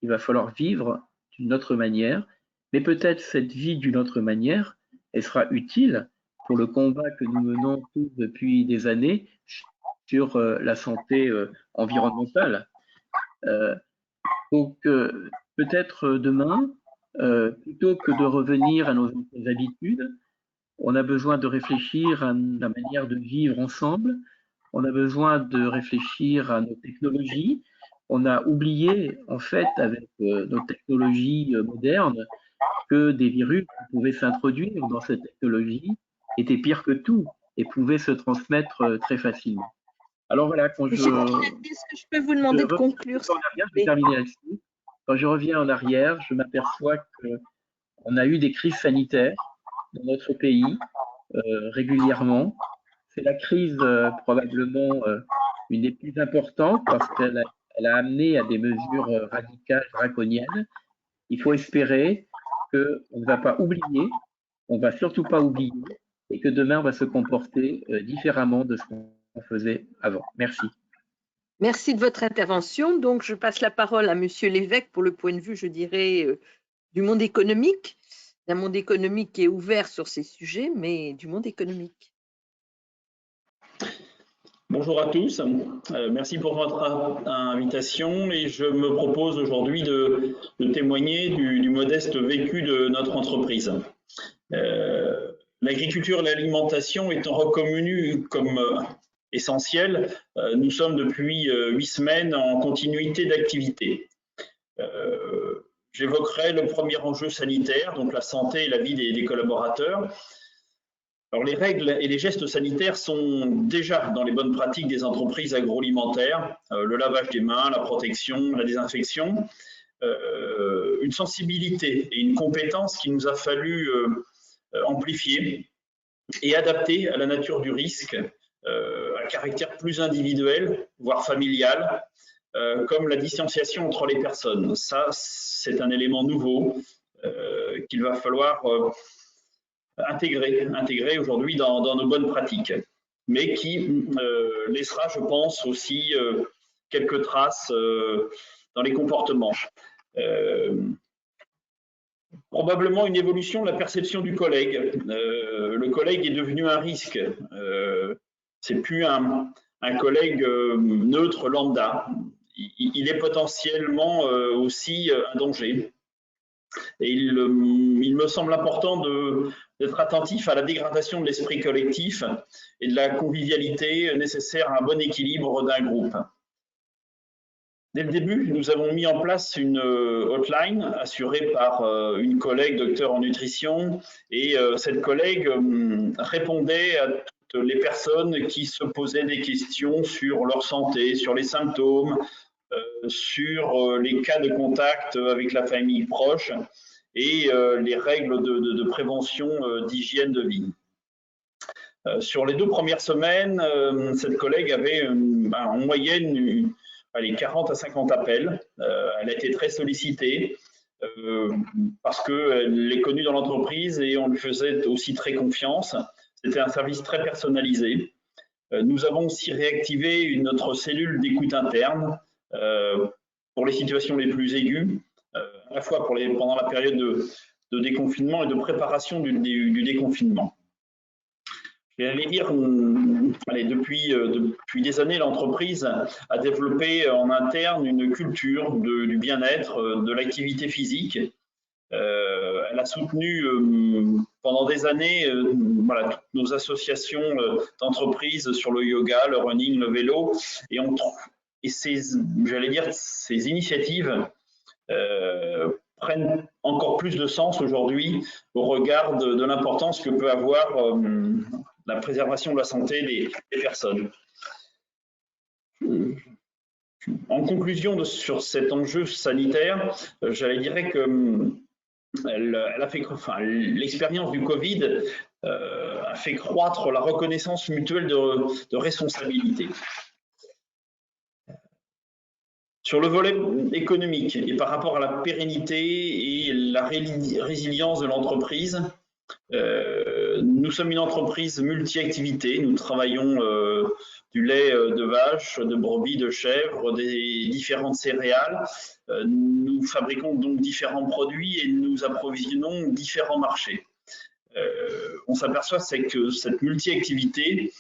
il va falloir vivre d'une autre manière, mais peut-être cette vie d'une autre manière, elle sera utile pour le combat que nous menons tous depuis des années sur la santé environnementale. Donc, peut-être demain, plutôt que de revenir à nos anciennes habitudes, on a besoin de réfléchir à la manière de vivre ensemble, on a besoin de réfléchir à nos technologies. On a oublié, en fait, avec nos technologies modernes, que des virus qui pouvaient s'introduire dans cette technologie étaient pires que tout et pouvaient se transmettre très facilement. Alors voilà, quand Est-ce que je peux vous demander de conclure? Je vais terminer là-dessus. Quand je reviens en arrière, je m'aperçois qu'on a eu des crises sanitaires dans notre pays régulièrement. C'est la crise probablement une des plus importantes parce qu'elle a amené à des mesures radicales, draconiennes. Il faut espérer qu'on ne va pas oublier, on ne va surtout pas oublier, et que demain on va se comporter différemment de ce qu'on faisait avant. Merci. Merci de votre intervention. Donc, je passe la parole à Monsieur l'évêque pour le point de vue, je dirais, du monde économique, d'un monde économique qui est ouvert sur ces sujets, mais du monde économique. Bonjour à tous, merci pour votre invitation et je me propose aujourd'hui de témoigner du modeste vécu de notre entreprise. L'agriculture et l'alimentation étant reconnues comme essentielles, nous sommes depuis 8 semaines en continuité d'activité. J'évoquerai le premier enjeu sanitaire, donc la santé et la vie des collaborateurs. Alors, les règles et les gestes sanitaires sont déjà dans les bonnes pratiques des entreprises agroalimentaires, le lavage des mains, la protection, la désinfection, une sensibilité et une compétence qu'il nous a fallu amplifier et adapter à la nature du risque, à caractère plus individuel, voire familial, comme la distanciation entre les personnes. Ça, c'est un élément nouveau qu'il va falloir intégrer aujourd'hui dans nos bonnes pratiques, mais qui laissera, je pense, aussi quelques traces dans les comportements. Probablement une évolution de la perception du collègue. Le collègue est devenu un risque. C'est plus un collègue neutre lambda. Il est potentiellement aussi un danger. Et il me semble important d'être attentif à la dégradation de l'esprit collectif et de la convivialité nécessaire à un bon équilibre d'un groupe. Dès le début, nous avons mis en place une hotline assurée par une collègue docteur en nutrition et cette collègue répondait à toutes les personnes qui se posaient des questions sur leur santé, sur les symptômes, sur les cas de contact avec la famille proche et les règles de prévention d'hygiène de vie. Sur les 2 premières semaines, cette collègue avait en moyenne 40 à 50 appels. Elle a été très sollicitée parce qu'elle est connue dans l'entreprise et on lui faisait aussi très confiance. C'était un service très personnalisé. Nous avons aussi réactivé notre cellule d'écoute interne pour les situations les plus aiguës, à la fois pendant la période de déconfinement et de préparation du déconfinement. J'allais dire, depuis des années, l'entreprise a développé en interne une culture du bien-être, de l'activité physique. Elle a soutenu pendant des années toutes nos associations d'entreprises sur le yoga, le running, le vélo, et ces initiatives prennent encore plus de sens aujourd'hui au regard de l'importance que peut avoir la préservation de la santé des personnes. En conclusion sur cet enjeu sanitaire, j'allais dire que l'expérience du Covid a fait croître la reconnaissance mutuelle de responsabilité. Sur le volet économique et par rapport à la pérennité et la résilience de l'entreprise, nous sommes une entreprise multi-activités. Nous travaillons du lait de vache, de brebis, de chèvre, des différentes céréales. Nous fabriquons donc différents produits et nous approvisionnons différents marchés. On s'aperçoit que cette multi-activité,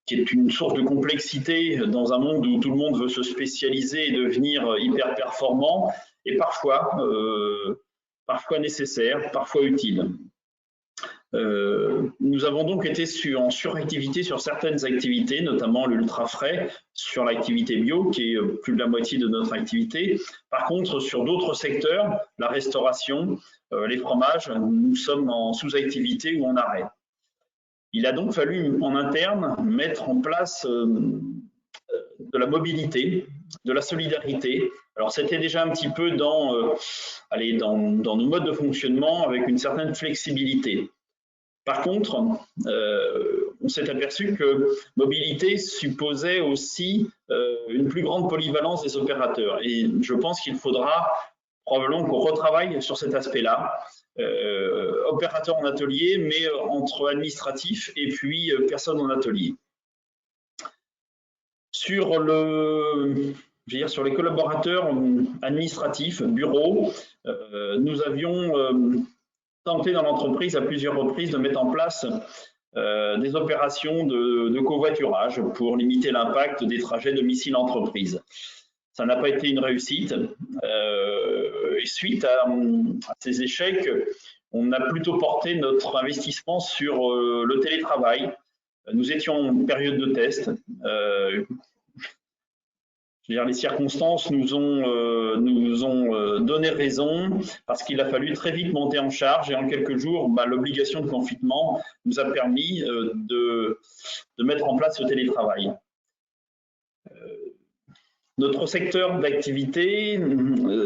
qui est une source de complexité dans un monde où tout le monde veut se spécialiser et devenir hyper performant, est parfois nécessaire, parfois utile. Nous avons donc été en suractivité sur certaines activités, notamment l'ultra frais, sur l'activité bio, qui est plus de la moitié de notre activité. Par contre, sur d'autres secteurs, la restauration, les fromages, nous sommes en sous-activité ou en arrêt. Il a donc fallu en interne mettre en place de la mobilité, de la solidarité. Alors c'était déjà un petit peu dans nos modes de fonctionnement avec une certaine flexibilité. Par contre, on s'est aperçu que mobilité supposait aussi une plus grande polyvalence des opérateurs. Et je pense qu'il faudra probablement qu'on retravaille sur cet aspect-là. Opérateur en atelier, mais entre administratif et puis personne en atelier. Sur les collaborateurs administratifs, bureaux, nous avions tenté dans l'entreprise à plusieurs reprises de mettre en place des opérations de covoiturage pour limiter l'impact des trajets domicile-entreprise. Ça n'a pas été une réussite. Et suite à ces échecs, on a plutôt porté notre investissement sur le télétravail. Nous étions en période de test. Les circonstances nous ont donné raison parce qu'il a fallu très vite monter en charge et en quelques jours, l'obligation de confinement nous a permis de mettre en place ce télétravail. Notre secteur d'activité,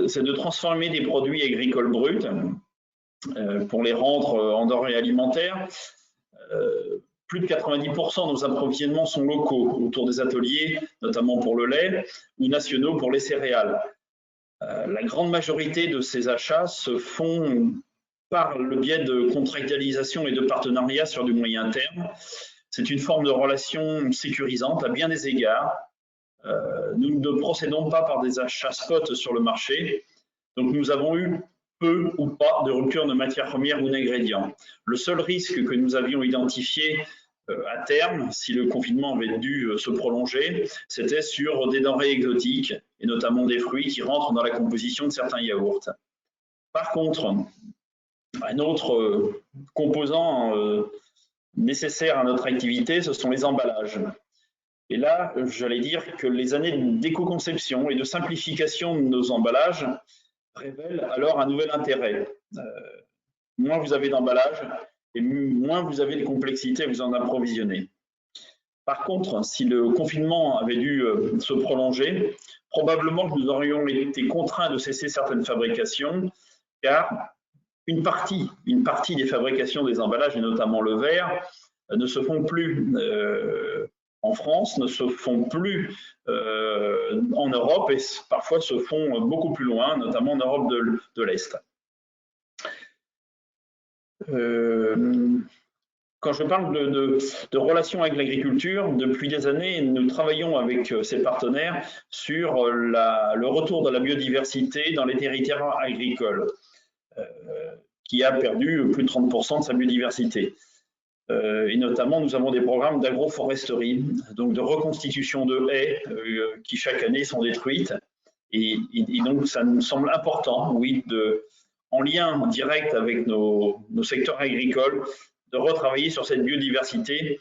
c'est de transformer des produits agricoles bruts pour les rendre en denrées alimentaires. Plus de 90% de nos approvisionnements sont locaux autour des ateliers, notamment pour le lait, ou nationaux pour les céréales. La grande majorité de ces achats se font par le biais de contractualisation et de partenariats sur du moyen terme. C'est une forme de relation sécurisante à bien des égards. Nous ne procédons pas par des achats spot sur le marché, donc nous avons eu peu ou pas de rupture de matières premières ou d'ingrédients. Le seul risque que nous avions identifié à terme, si le confinement avait dû se prolonger, c'était sur des denrées exotiques, et notamment des fruits qui rentrent dans la composition de certains yaourts. Par contre, un autre composant nécessaire à notre activité, ce sont les emballages. Et là, j'allais dire que les années d'éco-conception et de simplification de nos emballages révèlent alors un nouvel intérêt. Moins vous avez d'emballage, et moins vous avez de complexité à vous en approvisionner. Par contre, si le confinement avait dû se prolonger, probablement que nous aurions été contraints de cesser certaines fabrications, car une partie des fabrications des emballages, et notamment le verre, ne se font plus en France, ne se font plus en Europe et parfois se font beaucoup plus loin, notamment en Europe de l'Est. Quand je parle de relations avec l'agriculture, depuis des années, nous travaillons avec ces partenaires sur le retour de la biodiversité dans les territoires agricoles, qui a perdu plus de 30% de sa biodiversité. Et notamment, nous avons des programmes d'agroforesterie, donc de reconstitution de haies qui chaque année sont détruites. Et donc, ça nous semble important, oui, en lien direct avec nos secteurs agricoles, de retravailler sur cette biodiversité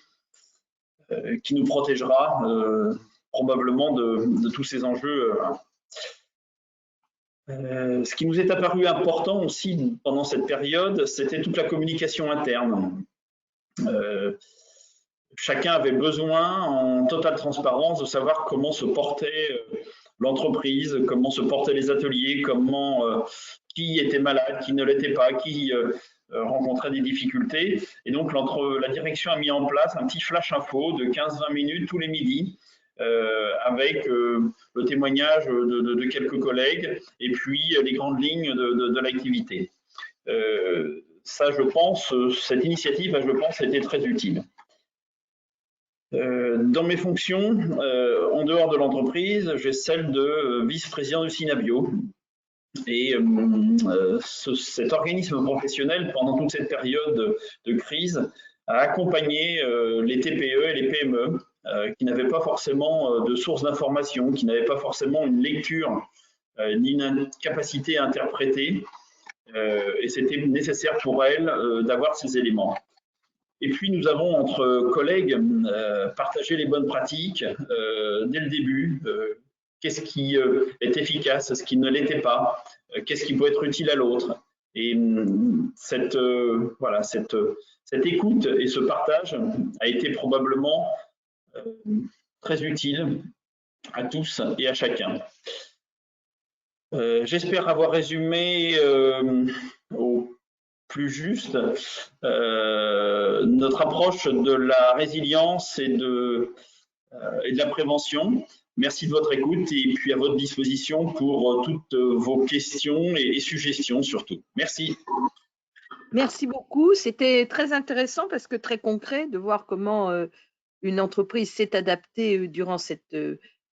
qui nous protégera probablement de tous ces enjeux. Ce qui nous est apparu important aussi pendant cette période, c'était toute la communication interne. Chacun avait besoin, en totale transparence, de savoir comment se portait l'entreprise, comment se portaient les ateliers, qui était malade, qui ne l'était pas, qui rencontrait des difficultés. Et donc, la direction a mis en place un petit flash info de 15-20 minutes tous les midis, avec le témoignage de quelques collègues et puis les grandes lignes de l'activité. Cette initiative, je pense, a été très utile. Dans mes fonctions, en dehors de l'entreprise, j'ai celle de vice-président du Synabio. Et cet organisme professionnel, pendant toute cette période de crise, a accompagné les TPE et les PME qui n'avaient pas forcément de source d'information, qui n'avaient pas forcément une lecture ni une capacité à interpréter. Et c'était nécessaire pour elles d'avoir ces éléments. Et puis nous avons entre collègues partagé les bonnes pratiques dès le début. Qu'est-ce qui est efficace, ce qui ne l'était pas, qu'est-ce qui peut être utile à l'autre. Et cette écoute et ce partage a été probablement très utile à tous et à chacun. J'espère avoir résumé au plus juste notre approche de la résilience et de la prévention. Merci de votre écoute et puis à votre disposition pour toutes vos questions et suggestions surtout. Merci. Merci beaucoup. C'était très intéressant parce que très concret de voir comment une entreprise s'est adaptée durant cette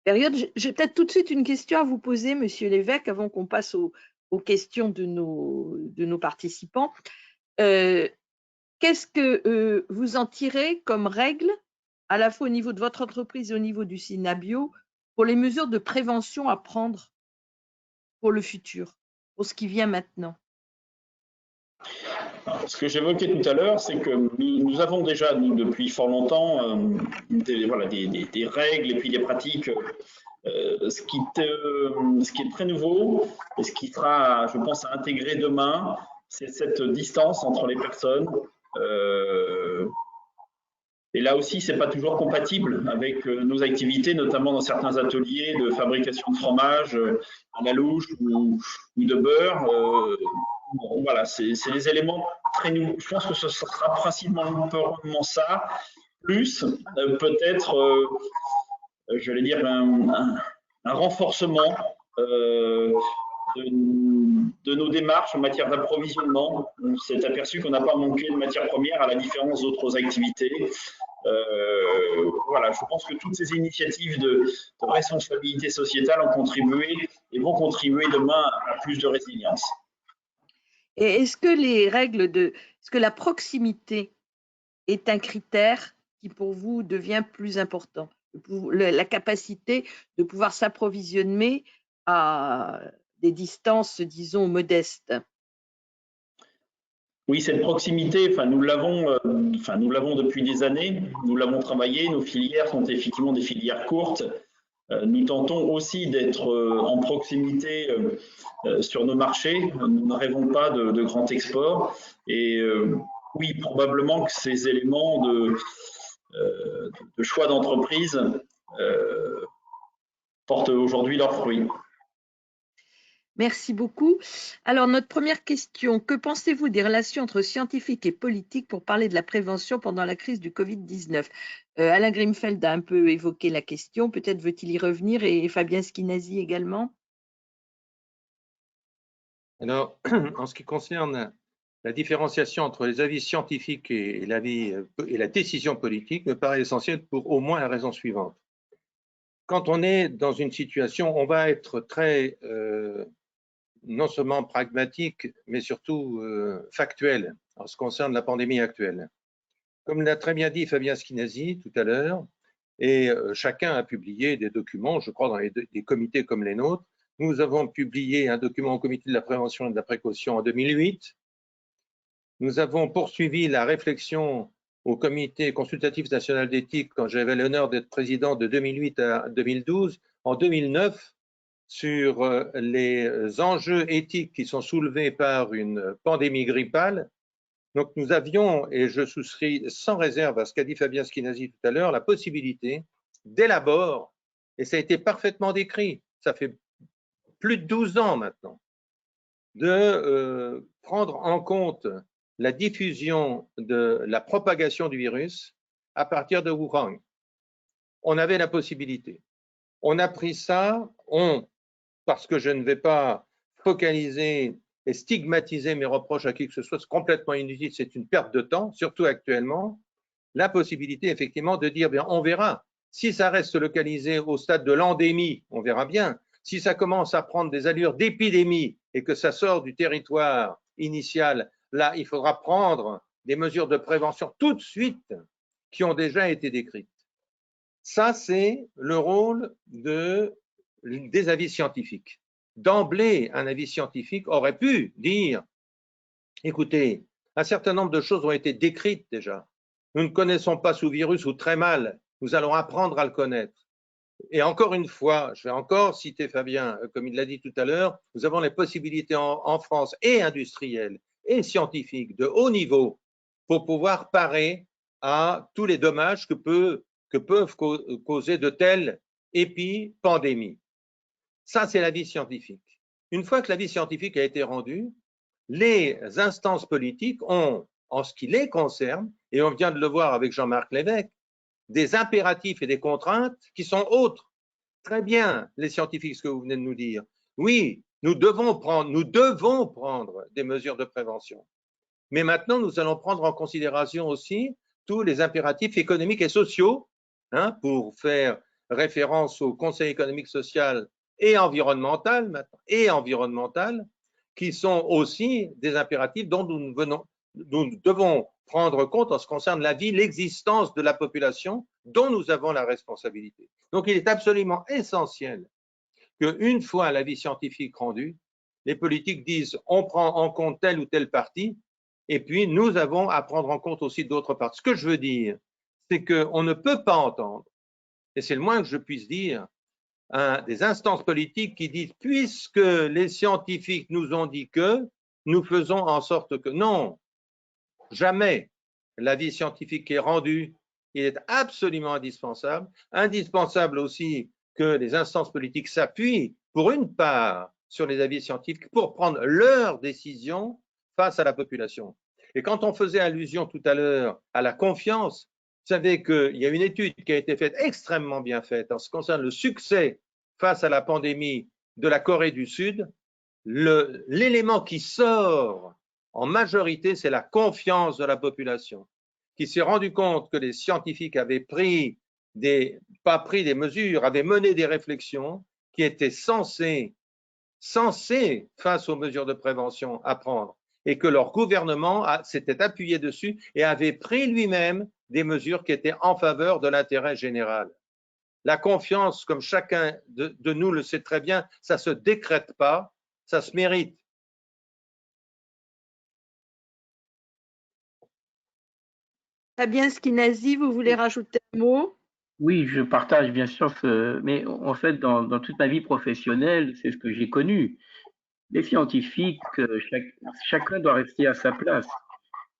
période. J'ai peut-être tout de suite une question à vous poser, Monsieur l'évêque, avant qu'on passe aux questions de nos participants. qu'est-ce que vous en tirez comme règle, à la fois au niveau de votre entreprise et au niveau du Synabio, pour les mesures de prévention à prendre pour le futur, pour ce qui vient maintenant? Alors, ce que j'évoquais tout à l'heure, c'est que nous avons déjà, nous, depuis fort longtemps, des règles et puis des pratiques. Ce qui est très nouveau et ce qui sera, je pense, à intégrer demain, c'est cette distance entre les personnes. Et là aussi, c'est pas toujours compatible avec nos activités, notamment dans certains ateliers de fabrication de fromage à la louche ou de beurre. Bon, voilà, c'est des éléments très nouveaux. Je pense que ce sera principalement ça, plus peut-être, je vais dire, un renforcement de nos démarches en matière d'approvisionnement. On s'est aperçu qu'on n'a pas manqué de matières premières à la différence d'autres activités. Voilà, je pense que toutes ces initiatives de responsabilité sociétale ont contribué et vont contribuer demain à plus de résilience. Et est-ce que les règles est-ce que la proximité est un critère qui pour vous devient plus important? La capacité de pouvoir s'approvisionner à des distances, disons, modestes. Oui, cette proximité, nous l'avons depuis des années, nous l'avons travaillé, nos filières sont effectivement des filières courtes. Nous tentons aussi d'être en proximité sur nos marchés, nous ne rêvons pas de grand export. Et oui, probablement que ces éléments de choix d'entreprise portent aujourd'hui leurs fruits. Merci beaucoup. Alors, notre première question, que pensez-vous des relations entre scientifiques et politiques pour parler de la prévention pendant la crise du Covid-19 ? Alain Grimfeld a un peu évoqué la question, peut-être veut-il y revenir, et Fabien Schinazi également. Alors, en ce qui concerne la différenciation entre les avis scientifiques et la décision politique, me paraît essentielle pour au moins la raison suivante. Quand on est dans une situation, on va être très non seulement pragmatique, mais surtout factuel en ce qui concerne la pandémie actuelle. Comme l'a très bien dit Fabien Schinazi tout à l'heure, et chacun a publié des documents, je crois, dans des comités comme les nôtres. Nous avons publié un document au comité de la prévention et de la précaution en 2008. Nous avons poursuivi la réflexion au comité consultatif national d'éthique quand j'avais l'honneur d'être président de 2008 à 2012. En 2009, sur les enjeux éthiques qui sont soulevés par une pandémie grippale. Donc nous avions, et je souscris sans réserve à ce qu'a dit Fabien Schinazi tout à l'heure, la possibilité dès l'abord, et ça a été parfaitement décrit, ça fait plus de 12 ans maintenant, de prendre en compte la diffusion de la propagation du virus à partir de Wuhan. On avait la possibilité. On a pris ça, parce que je ne vais pas focaliser et stigmatiser mes reproches à qui que ce soit, c'est complètement inutile, c'est une perte de temps, surtout actuellement, la possibilité effectivement de dire, bien, on verra. Si ça reste localisé au stade de l'endémie, on verra bien. Si ça commence à prendre des allures d'épidémie et que ça sort du territoire initial, là, il faudra prendre des mesures de prévention tout de suite qui ont déjà été décrites. Ça, c'est le rôle des avis scientifiques. D'emblée, un avis scientifique aurait pu dire, écoutez, un certain nombre de choses ont été décrites déjà. Nous ne connaissons pas ce virus ou très mal. Nous allons apprendre à le connaître. Et encore une fois, je vais encore citer Fabien, comme il l'a dit tout à l'heure, nous avons les possibilités en France et industrielles et scientifiques de haut niveau pour pouvoir parer à tous les dommages que peuvent causer de telles épidémies. Ça, c'est l'avis scientifique. Une fois que l'avis scientifique a été rendu, les instances politiques ont, en ce qui les concerne, et on vient de le voir avec Jean-Marc Lévesque, des impératifs et des contraintes qui sont autres. Très bien, les scientifiques, ce que vous venez de nous dire. Oui, nous devons prendre des mesures de prévention. Mais maintenant, nous allons prendre en considération aussi tous les impératifs économiques et sociaux, pour faire référence au Conseil économique, social et environnemental, qui sont aussi des impératifs dont nous devons prendre compte en ce qui concerne la vie, l'existence de la population dont nous avons la responsabilité. Donc, il est absolument essentiel qu'une fois l'avis scientifique rendu, les politiques disent on prend en compte telle ou telle partie, et puis nous avons à prendre en compte aussi d'autres parties. Ce que je veux dire, c'est qu'on ne peut pas entendre, et c'est le moins que je puisse dire, des instances politiques qui disent puisque les scientifiques nous ont dit que, nous faisons en sorte que. Non, jamais l'avis scientifique est rendu, il est absolument indispensable. Indispensable aussi que les instances politiques s'appuient pour une part sur les avis scientifiques pour prendre leurs décisions face à la population. Et quand on faisait allusion tout à l'heure à la confiance, vous savez qu'il y a une étude qui a été faite, extrêmement bien faite, en ce qui concerne le succès face à la pandémie de la Corée du Sud. L'élément qui sort en majorité, c'est la confiance de la population, qui s'est rendu compte que les scientifiques avaient pas pris des mesures, avaient mené des réflexions qui étaient censées, face aux mesures de prévention, à prendre, et que leur gouvernement s'était appuyé dessus et avait pris lui-même des mesures qui étaient en faveur de l'intérêt général. La confiance, comme chacun de nous le sait très bien, ça ne se décrète pas, ça se mérite. Fabien Schinazi, vous voulez rajouter un mot? Oui, je partage bien sûr mais en fait, dans toute ma vie professionnelle, c'est ce que j'ai connu. Les scientifiques, chacun doit rester à sa place.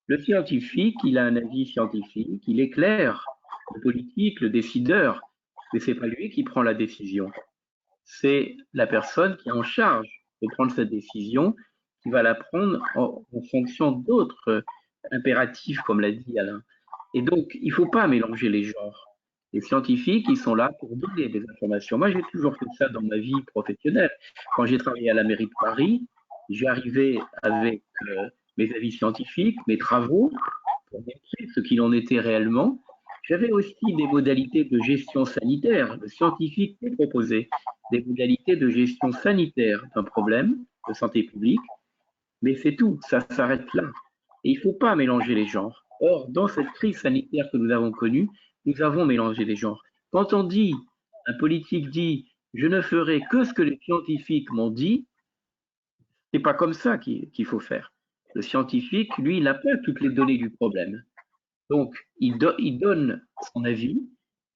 Le scientifique, il a un avis scientifique, il éclaire le politique, le décideur, mais c'est pas lui qui prend la décision. C'est la personne qui est en charge de prendre cette décision, qui va la prendre en fonction d'autres impératifs, comme l'a dit Alain. Et donc, il ne faut pas mélanger les genres. Les scientifiques, ils sont là pour donner des informations. Moi, j'ai toujours fait ça dans ma vie professionnelle. Quand j'ai travaillé à la mairie de Paris, j'arrivais avec mes avis scientifiques, mes travaux, pour montrer ce qu'il en était réellement. J'avais aussi des modalités de gestion sanitaire. Le scientifique m'a proposé des modalités de gestion sanitaire d'un problème de santé publique, mais c'est tout, ça s'arrête là. Et il ne faut pas mélanger les genres. Or, dans cette crise sanitaire que nous avons connue, nous avons mélangé les genres. Quand un politique dit « je ne ferai que ce que les scientifiques m'ont dit », c'est pas comme ça qu'il faut faire. Le scientifique, lui, il n'a pas toutes les données du problème. Donc, il donne son avis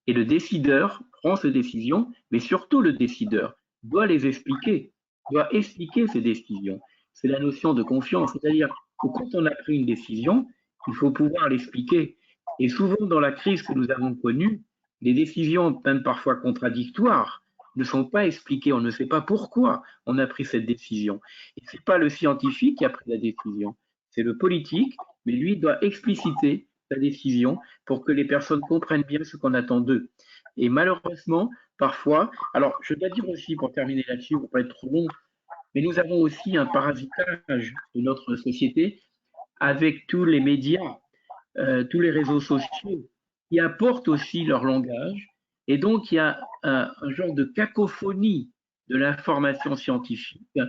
et le décideur prend ses décisions, mais surtout le décideur doit les expliquer, doit expliquer ses décisions. C'est la notion de confiance, c'est-à-dire que quand on a pris une décision, il faut pouvoir l'expliquer. Et souvent, dans la crise que nous avons connue, les décisions, même parfois contradictoires, ne sont pas expliquées. On ne sait pas pourquoi on a pris cette décision. Et ce n'est pas le scientifique qui a pris la décision, c'est le politique, mais lui doit expliciter sa décision pour que les personnes comprennent bien ce qu'on attend d'eux. Et malheureusement, parfois, alors je dois dire aussi, pour terminer là-dessus, pour ne pas être trop long, mais nous avons aussi un parasitage de notre société avec tous les médias, tous les réseaux sociaux qui apportent aussi leur langage. Et donc, il y a un genre de cacophonie de l'information scientifique.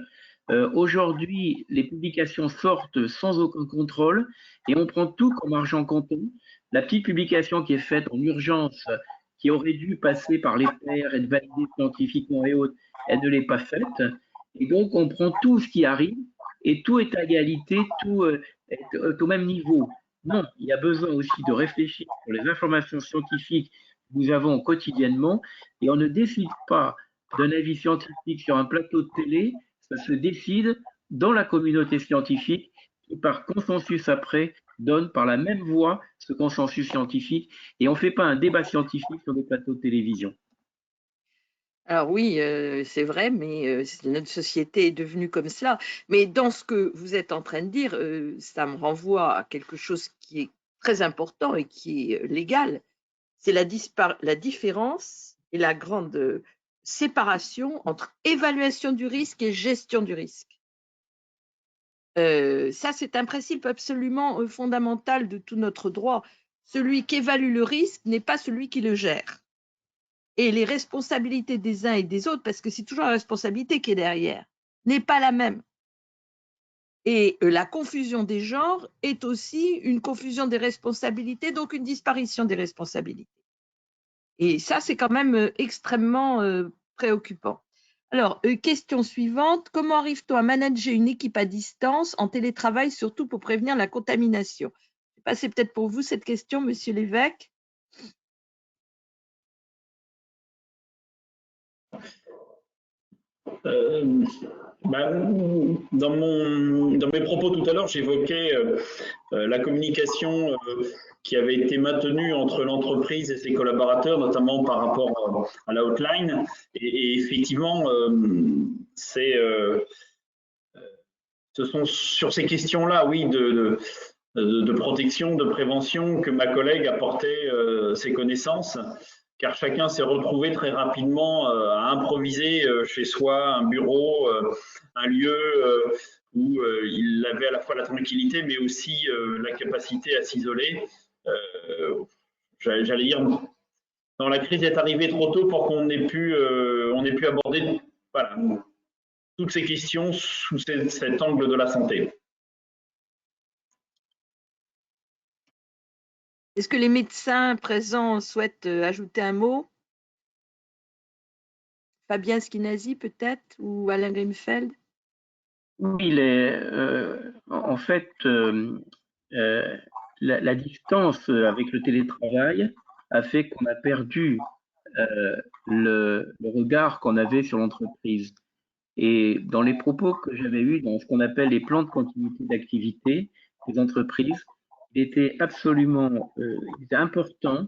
Aujourd'hui, les publications sortent sans aucun contrôle et on prend tout comme argent comptant. La petite publication qui est faite en urgence, qui aurait dû passer par les pairs, être validée scientifiquement et autres, elle ne l'est pas faite. Et donc, on prend tout ce qui arrive et tout est à égalité, tout est au même niveau. Non, il y a besoin aussi de réfléchir sur les informations scientifiques que nous avons quotidiennement et on ne décide pas d'un avis scientifique sur un plateau de télé, ça se décide dans la communauté scientifique qui, par consensus après, donne par la même voie ce consensus scientifique et on ne fait pas un débat scientifique sur des plateaux de télévision. Alors oui, c'est vrai, mais notre société est devenue comme cela. Mais dans ce que vous êtes en train de dire, ça me renvoie à quelque chose qui est très important et qui est légal. C'est la différence et la grande séparation entre évaluation du risque et gestion du risque. Ça, c'est un principe absolument fondamental de tout notre droit. Celui qui évalue le risque n'est pas celui qui le gère. Et les responsabilités des uns et des autres, parce que c'est toujours la responsabilité qui est derrière, n'est pas la même. Et la confusion des genres est aussi une confusion des responsabilités, donc une disparition des responsabilités. Et ça, c'est quand même extrêmement préoccupant. Alors, question suivante, comment arrive-t-on à manager une équipe à distance en télétravail, surtout pour prévenir la contamination? C'est peut-être pour vous cette question, Monsieur l'évêque. Dans mes propos tout à l'heure, j'évoquais la communication qui avait été maintenue entre l'entreprise et ses collaborateurs, notamment par rapport à la hotline. Et effectivement, ce sont sur ces questions-là, oui, de protection, de prévention, que ma collègue apportait ses connaissances, car chacun s'est retrouvé très rapidement à improviser chez soi un bureau, un lieu où il avait à la fois la tranquillité, mais aussi la capacité à s'isoler. J'allais dire, non, la crise est arrivée trop tôt pour qu'on ait pu aborder voilà, toutes ces questions sous cet angle de la santé. Est-ce que les médecins présents souhaitent ajouter un mot? Fabien Schinazi peut-être, ou Alain Grimfeld? Oui, en fait, la distance avec le télétravail a fait qu'on a perdu le regard qu'on avait sur l'entreprise. Et dans les propos que j'avais eus dans ce qu'on appelle les plans de continuité d'activité des entreprises, il était important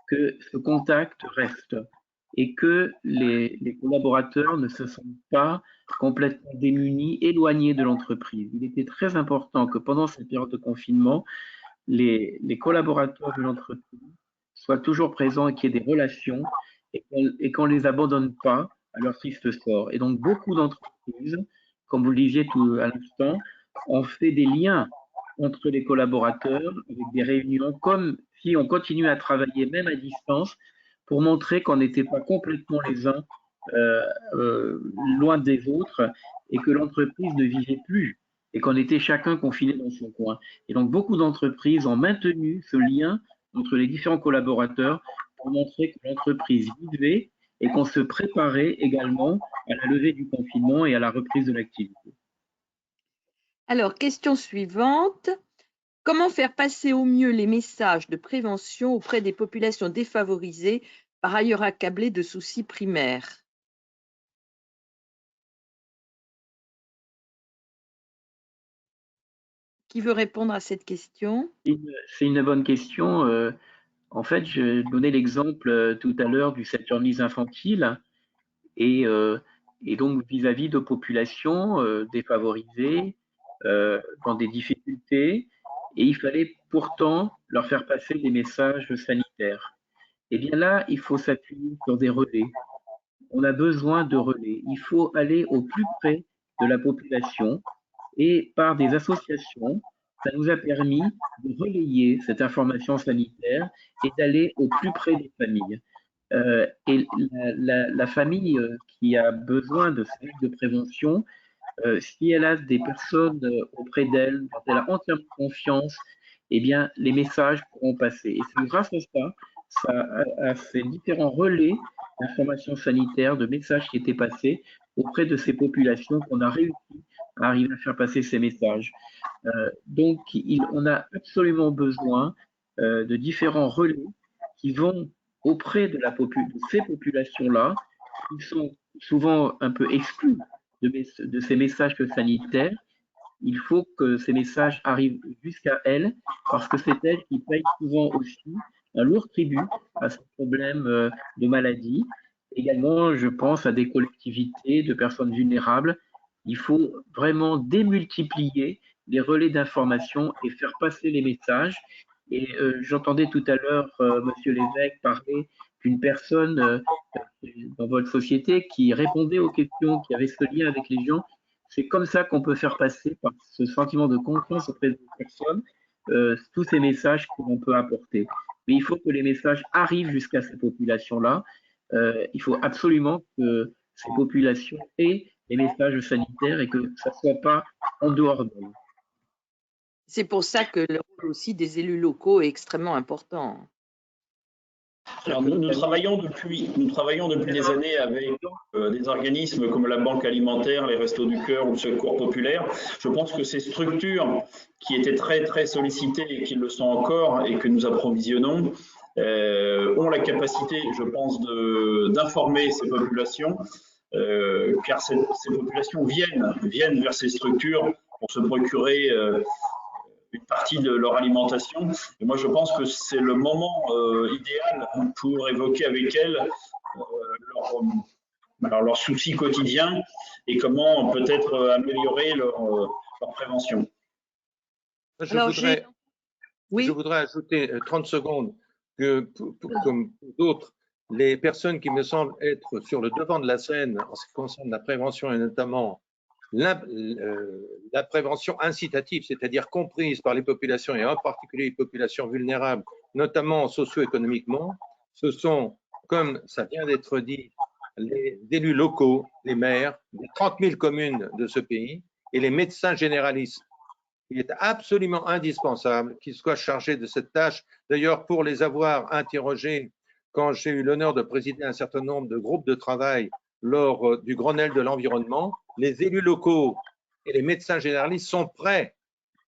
que ce contact reste et que les collaborateurs ne se sentent pas complètement démunis, éloignés de l'entreprise. Il était très important que pendant cette période de confinement, les collaborateurs de l'entreprise soient toujours présents et qu'il y ait des relations et qu'on ne les abandonne pas à leur triste sort. Et donc, beaucoup d'entreprises, comme vous le disiez tout à l'instant, ont fait des liens entre les collaborateurs avec des réunions, comme si on continuait à travailler même à distance pour montrer qu'on n'était pas complètement les uns loin des autres et que l'entreprise ne vivait plus et qu'on était chacun confiné dans son coin. Et donc, beaucoup d'entreprises ont maintenu ce lien entre les différents collaborateurs pour montrer que l'entreprise vivait et qu'on se préparait également à la levée du confinement et à la reprise de l'activité. Alors, question suivante. Comment faire passer au mieux les messages de prévention auprès des populations défavorisées, par ailleurs accablées de soucis primaires? Qui veut répondre à cette question? C'est une bonne question. En fait, je donnais l'exemple tout à l'heure du saturnisme infantile et donc vis-à-vis de populations défavorisées, dans des difficultés, et il fallait pourtant leur faire passer des messages sanitaires. Et bien là, il faut s'appuyer sur des relais. On a besoin de relais. Il faut aller au plus près de la population et par des associations, ça nous a permis de relayer cette information sanitaire et d'aller au plus près des familles. Et la famille qui a besoin de services de prévention, si elle a des personnes auprès d'elle, dont elle a entièrement confiance, eh bien, les messages pourront passer. Et c'est grâce à ça, à ces différents relais d'informations sanitaires, de messages qui étaient passés auprès de ces populations qu'on a réussi à arriver à faire passer ces messages. Donc, on a absolument besoin de différents relais qui vont auprès de ces populations-là, qui sont souvent un peu exclues de ces messages sanitaires. Il faut que ces messages arrivent jusqu'à elles, parce que c'est elles qui payent souvent aussi un lourd tribut à ce problème de maladie. Également, je pense à des collectivités de personnes vulnérables. Il faut vraiment démultiplier les relais d'information et faire passer les messages. Et j'entendais tout à l'heure Monsieur l'évêque parler d'une personne dans votre société qui répondait aux questions, qui avait ce lien avec les gens. C'est comme ça qu'on peut faire passer, par ce sentiment de confiance auprès des personnes, tous ces messages qu'on peut apporter. Mais il faut que les messages arrivent jusqu'à ces populations-là. Il faut absolument que ces populations aient les messages sanitaires et que ça ne soit pas en dehors d'elles. C'est pour ça que le rôle aussi des élus locaux est extrêmement important. Alors, nous travaillons depuis des années avec des organismes comme la Banque alimentaire, les Restos du Cœur ou le Secours populaire. Je pense que ces structures qui étaient très, très sollicitées et qui le sont encore et que nous approvisionnons ont la capacité, je pense, d'informer ces populations, car ces populations viennent vers ces structures pour se procurer une partie de leur alimentation. Et moi, je pense que c'est le moment idéal pour évoquer avec elles leurs soucis quotidiens et comment peut-être améliorer leur prévention. Je voudrais ajouter 30 secondes que, comme d'autres, les personnes qui me semblent être sur le devant de la scène en ce qui concerne la prévention et notamment la prévention incitative, c'est-à-dire comprise par les populations et en particulier les populations vulnérables, notamment socio-économiquement, ce sont, comme ça vient d'être dit, les élus locaux, les maires des 30 000 communes de ce pays et les médecins généralistes. Il est absolument indispensable qu'ils soient chargés de cette tâche. D'ailleurs, pour les avoir interrogés, quand j'ai eu l'honneur de présider un certain nombre de groupes de travail lors du Grenelle de l'environnement, les élus locaux et les médecins généralistes sont prêts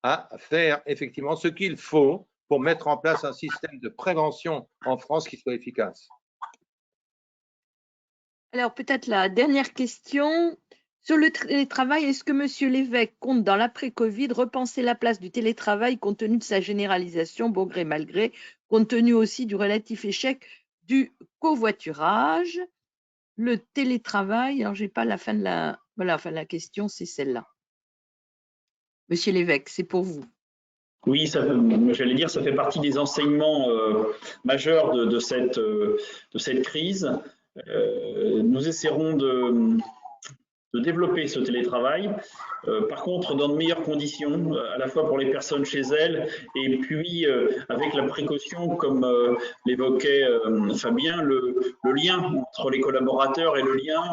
à faire effectivement ce qu'il faut pour mettre en place un système de prévention en France qui soit efficace. Alors, peut-être la dernière question. Sur le télétravail, est-ce que M. Lévesque compte, dans l'après-Covid, repenser la place du télétravail compte tenu de sa généralisation, bon gré mal gré, compte tenu aussi du relatif échec du covoiturage? Le télétravail, alors j'ai pas la fin de la… Voilà, enfin la question, c'est celle-là. Monsieur Lévesque, c'est pour vous. Oui, j'allais dire, ça fait partie des enseignements majeurs de cette crise. Nous essaierons de développer ce télétravail. Par contre, dans de meilleures conditions, à la fois pour les personnes chez elles, et puis avec la précaution, comme l'évoquait Fabien, le lien entre les collaborateurs et le lien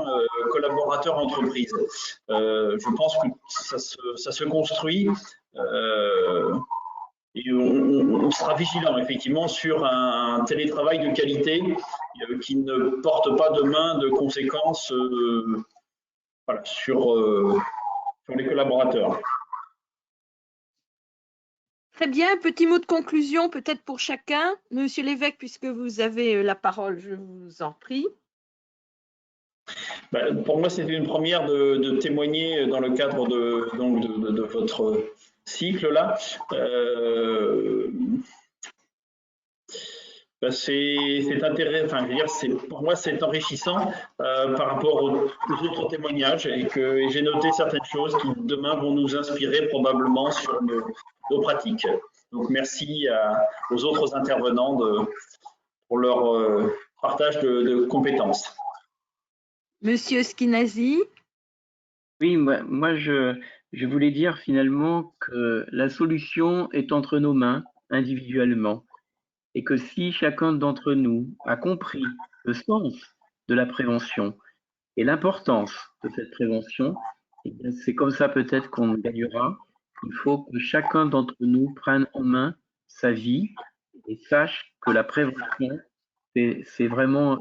collaborateur-entreprise. Je pense que ça se construit. Et on sera vigilant effectivement sur un télétravail de qualité qui ne porte pas demain de conséquences voilà, sur les collaborateurs. Très bien, petit mot de conclusion peut-être pour chacun. Monsieur Lévesque, puisque vous avez la parole, je vous en prie. Pour moi, c'était une première de témoigner dans le cadre de votre cycle-là. C'est intéressant, enfin, je veux dire, pour moi, c'est enrichissant par rapport aux autres témoignages et j'ai noté certaines choses qui demain vont nous inspirer probablement sur nos pratiques. Donc, merci aux autres intervenants pour leur partage de compétences. Monsieur Schinazi. Oui, moi je voulais dire finalement que la solution est entre nos mains individuellement. Et que si chacun d'entre nous a compris le sens de la prévention et l'importance de cette prévention, c'est comme ça peut-être qu'on gagnera. Il faut que chacun d'entre nous prenne en main sa vie et sache que la prévention, c'est vraiment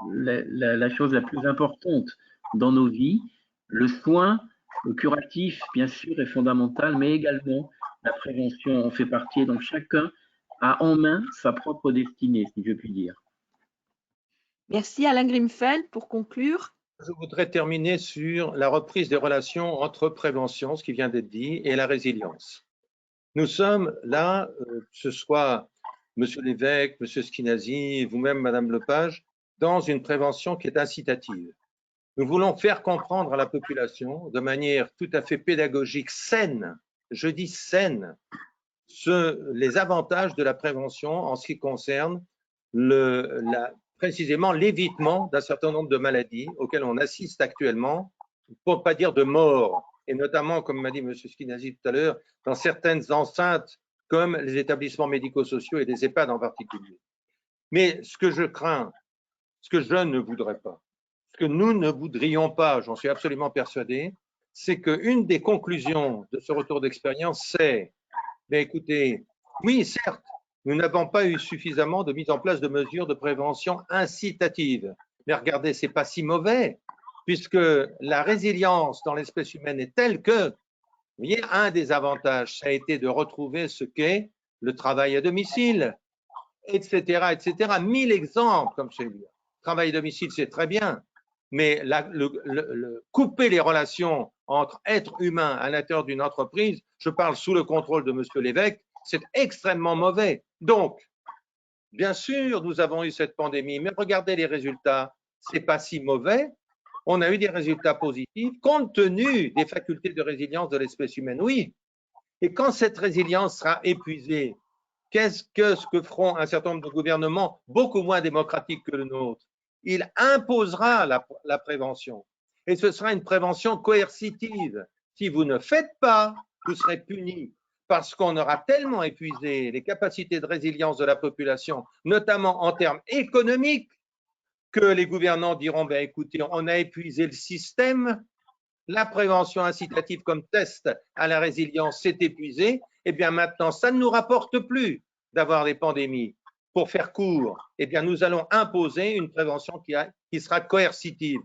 la chose la plus importante dans nos vies. Le soin, le curatif, bien sûr, est fondamental, mais également la prévention en fait partie. Donc chacun a en main sa propre destinée, si je puis dire. Merci. Alain Grimfeld, pour conclure. Je voudrais terminer sur la reprise des relations entre prévention, ce qui vient d'être dit, et la résilience. Nous sommes là, que ce soit M. Lévesque, M. Schinazi, vous-même, Mme Lepage, dans une prévention qui est incitative. Nous voulons faire comprendre à la population de manière tout à fait pédagogique, saine, je dis saine, les avantages de la prévention en ce qui concerne précisément l'évitement d'un certain nombre de maladies auxquelles on assiste actuellement, pour ne pas dire de mort, et notamment, comme m'a dit M. Schinazi tout à l'heure, dans certaines enceintes comme les établissements médico-sociaux et les EHPAD en particulier. Mais ce que je crains, ce que je ne voudrais pas, ce que nous ne voudrions pas, j'en suis absolument persuadé, c'est qu'une des conclusions de ce retour d'expérience, c'est Mais écoutez, oui, certes, nous n'avons pas eu suffisamment de mise en place de mesures de prévention incitatives. Mais regardez, ce n'est pas si mauvais, puisque la résilience dans l'espèce humaine est telle que, vous voyez, un des avantages, ça a été de retrouver ce qu'est le travail à domicile, etc., etc. 1000 exemples comme celui-là. Travail à domicile, c'est très bien, mais couper les relations entre êtres humains à l'intérieur d'une entreprise, je parle sous le contrôle de M. Lévesque, c'est extrêmement mauvais. Donc, bien sûr, nous avons eu cette pandémie, mais regardez les résultats, c'est pas si mauvais. On a eu des résultats positifs compte tenu des facultés de résilience de l'espèce humaine, oui. Et quand cette résilience sera épuisée, qu'est-ce que feront un certain nombre de gouvernements beaucoup moins démocratiques que le nôtre? Il imposera la prévention. Et ce sera une prévention coercitive. Si vous ne faites pas, vous serez puni parce qu'on aura tellement épuisé les capacités de résilience de la population, notamment en termes économiques, que les gouvernants diront, ben, écoutez, on a épuisé le système, la prévention incitative comme test à la résilience s'est épuisée, et bien maintenant, ça ne nous rapporte plus d'avoir des pandémies. Pour faire court, eh bien, nous allons imposer une prévention qui sera coercitive.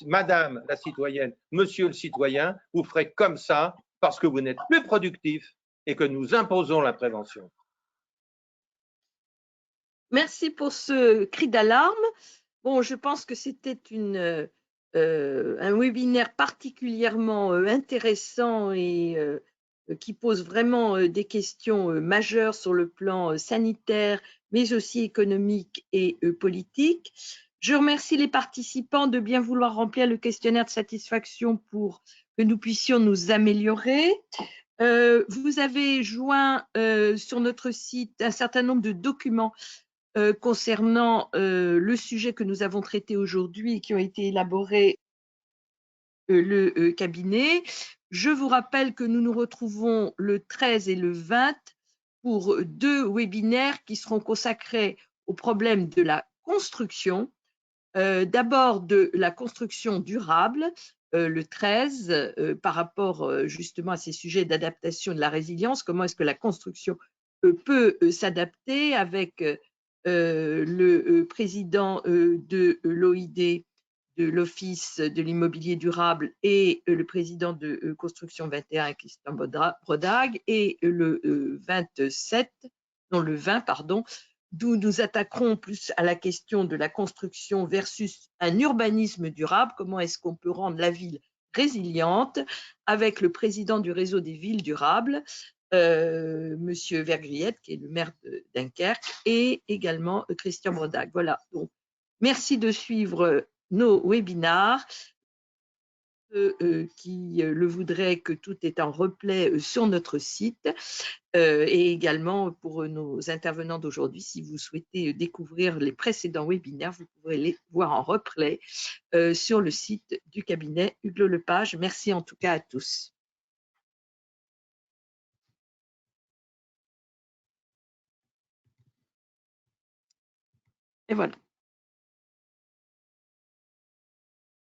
Madame la citoyenne, monsieur le citoyen, vous ferez comme ça parce que vous n'êtes plus productif et que nous imposons la prévention. Merci pour ce cri d'alarme. Bon, je pense que c'était un webinaire particulièrement intéressant et qui pose vraiment des questions majeures sur le plan sanitaire, mais aussi économique et politique. Je remercie les participants de bien vouloir remplir le questionnaire de satisfaction pour que nous puissions nous améliorer. Vous avez joint sur notre site un certain nombre de documents concernant le sujet que nous avons traité aujourd'hui et qui ont été élaborés le cabinet. Je vous rappelle que nous nous retrouvons le 13 et le 20 pour 2 webinaires qui seront consacrés au problème de la construction. D'abord de la construction durable, le 13, par rapport justement à ces sujets d'adaptation de la résilience, comment est-ce que la construction peut s'adapter avec le président de l'OID, de l'Office de l'immobilier durable, et le président de Construction 21, Christian Brodag, et le 20, pardon, d'où nous attaquerons plus à la question de la construction versus un urbanisme durable, comment est-ce qu'on peut rendre la ville résiliente, avec le président du réseau des villes durables, Monsieur Vergriette, qui est le maire de Dunkerque, et également Christian Brodag. Voilà, donc merci de suivre nos webinars. Qui le voudraient, que tout est en replay sur notre site, et également pour nos intervenants d'aujourd'hui, si vous souhaitez découvrir les précédents webinaires, vous pourrez les voir en replay sur le site du cabinet Hugues-Lepage. Merci en tout cas à tous. Et voilà.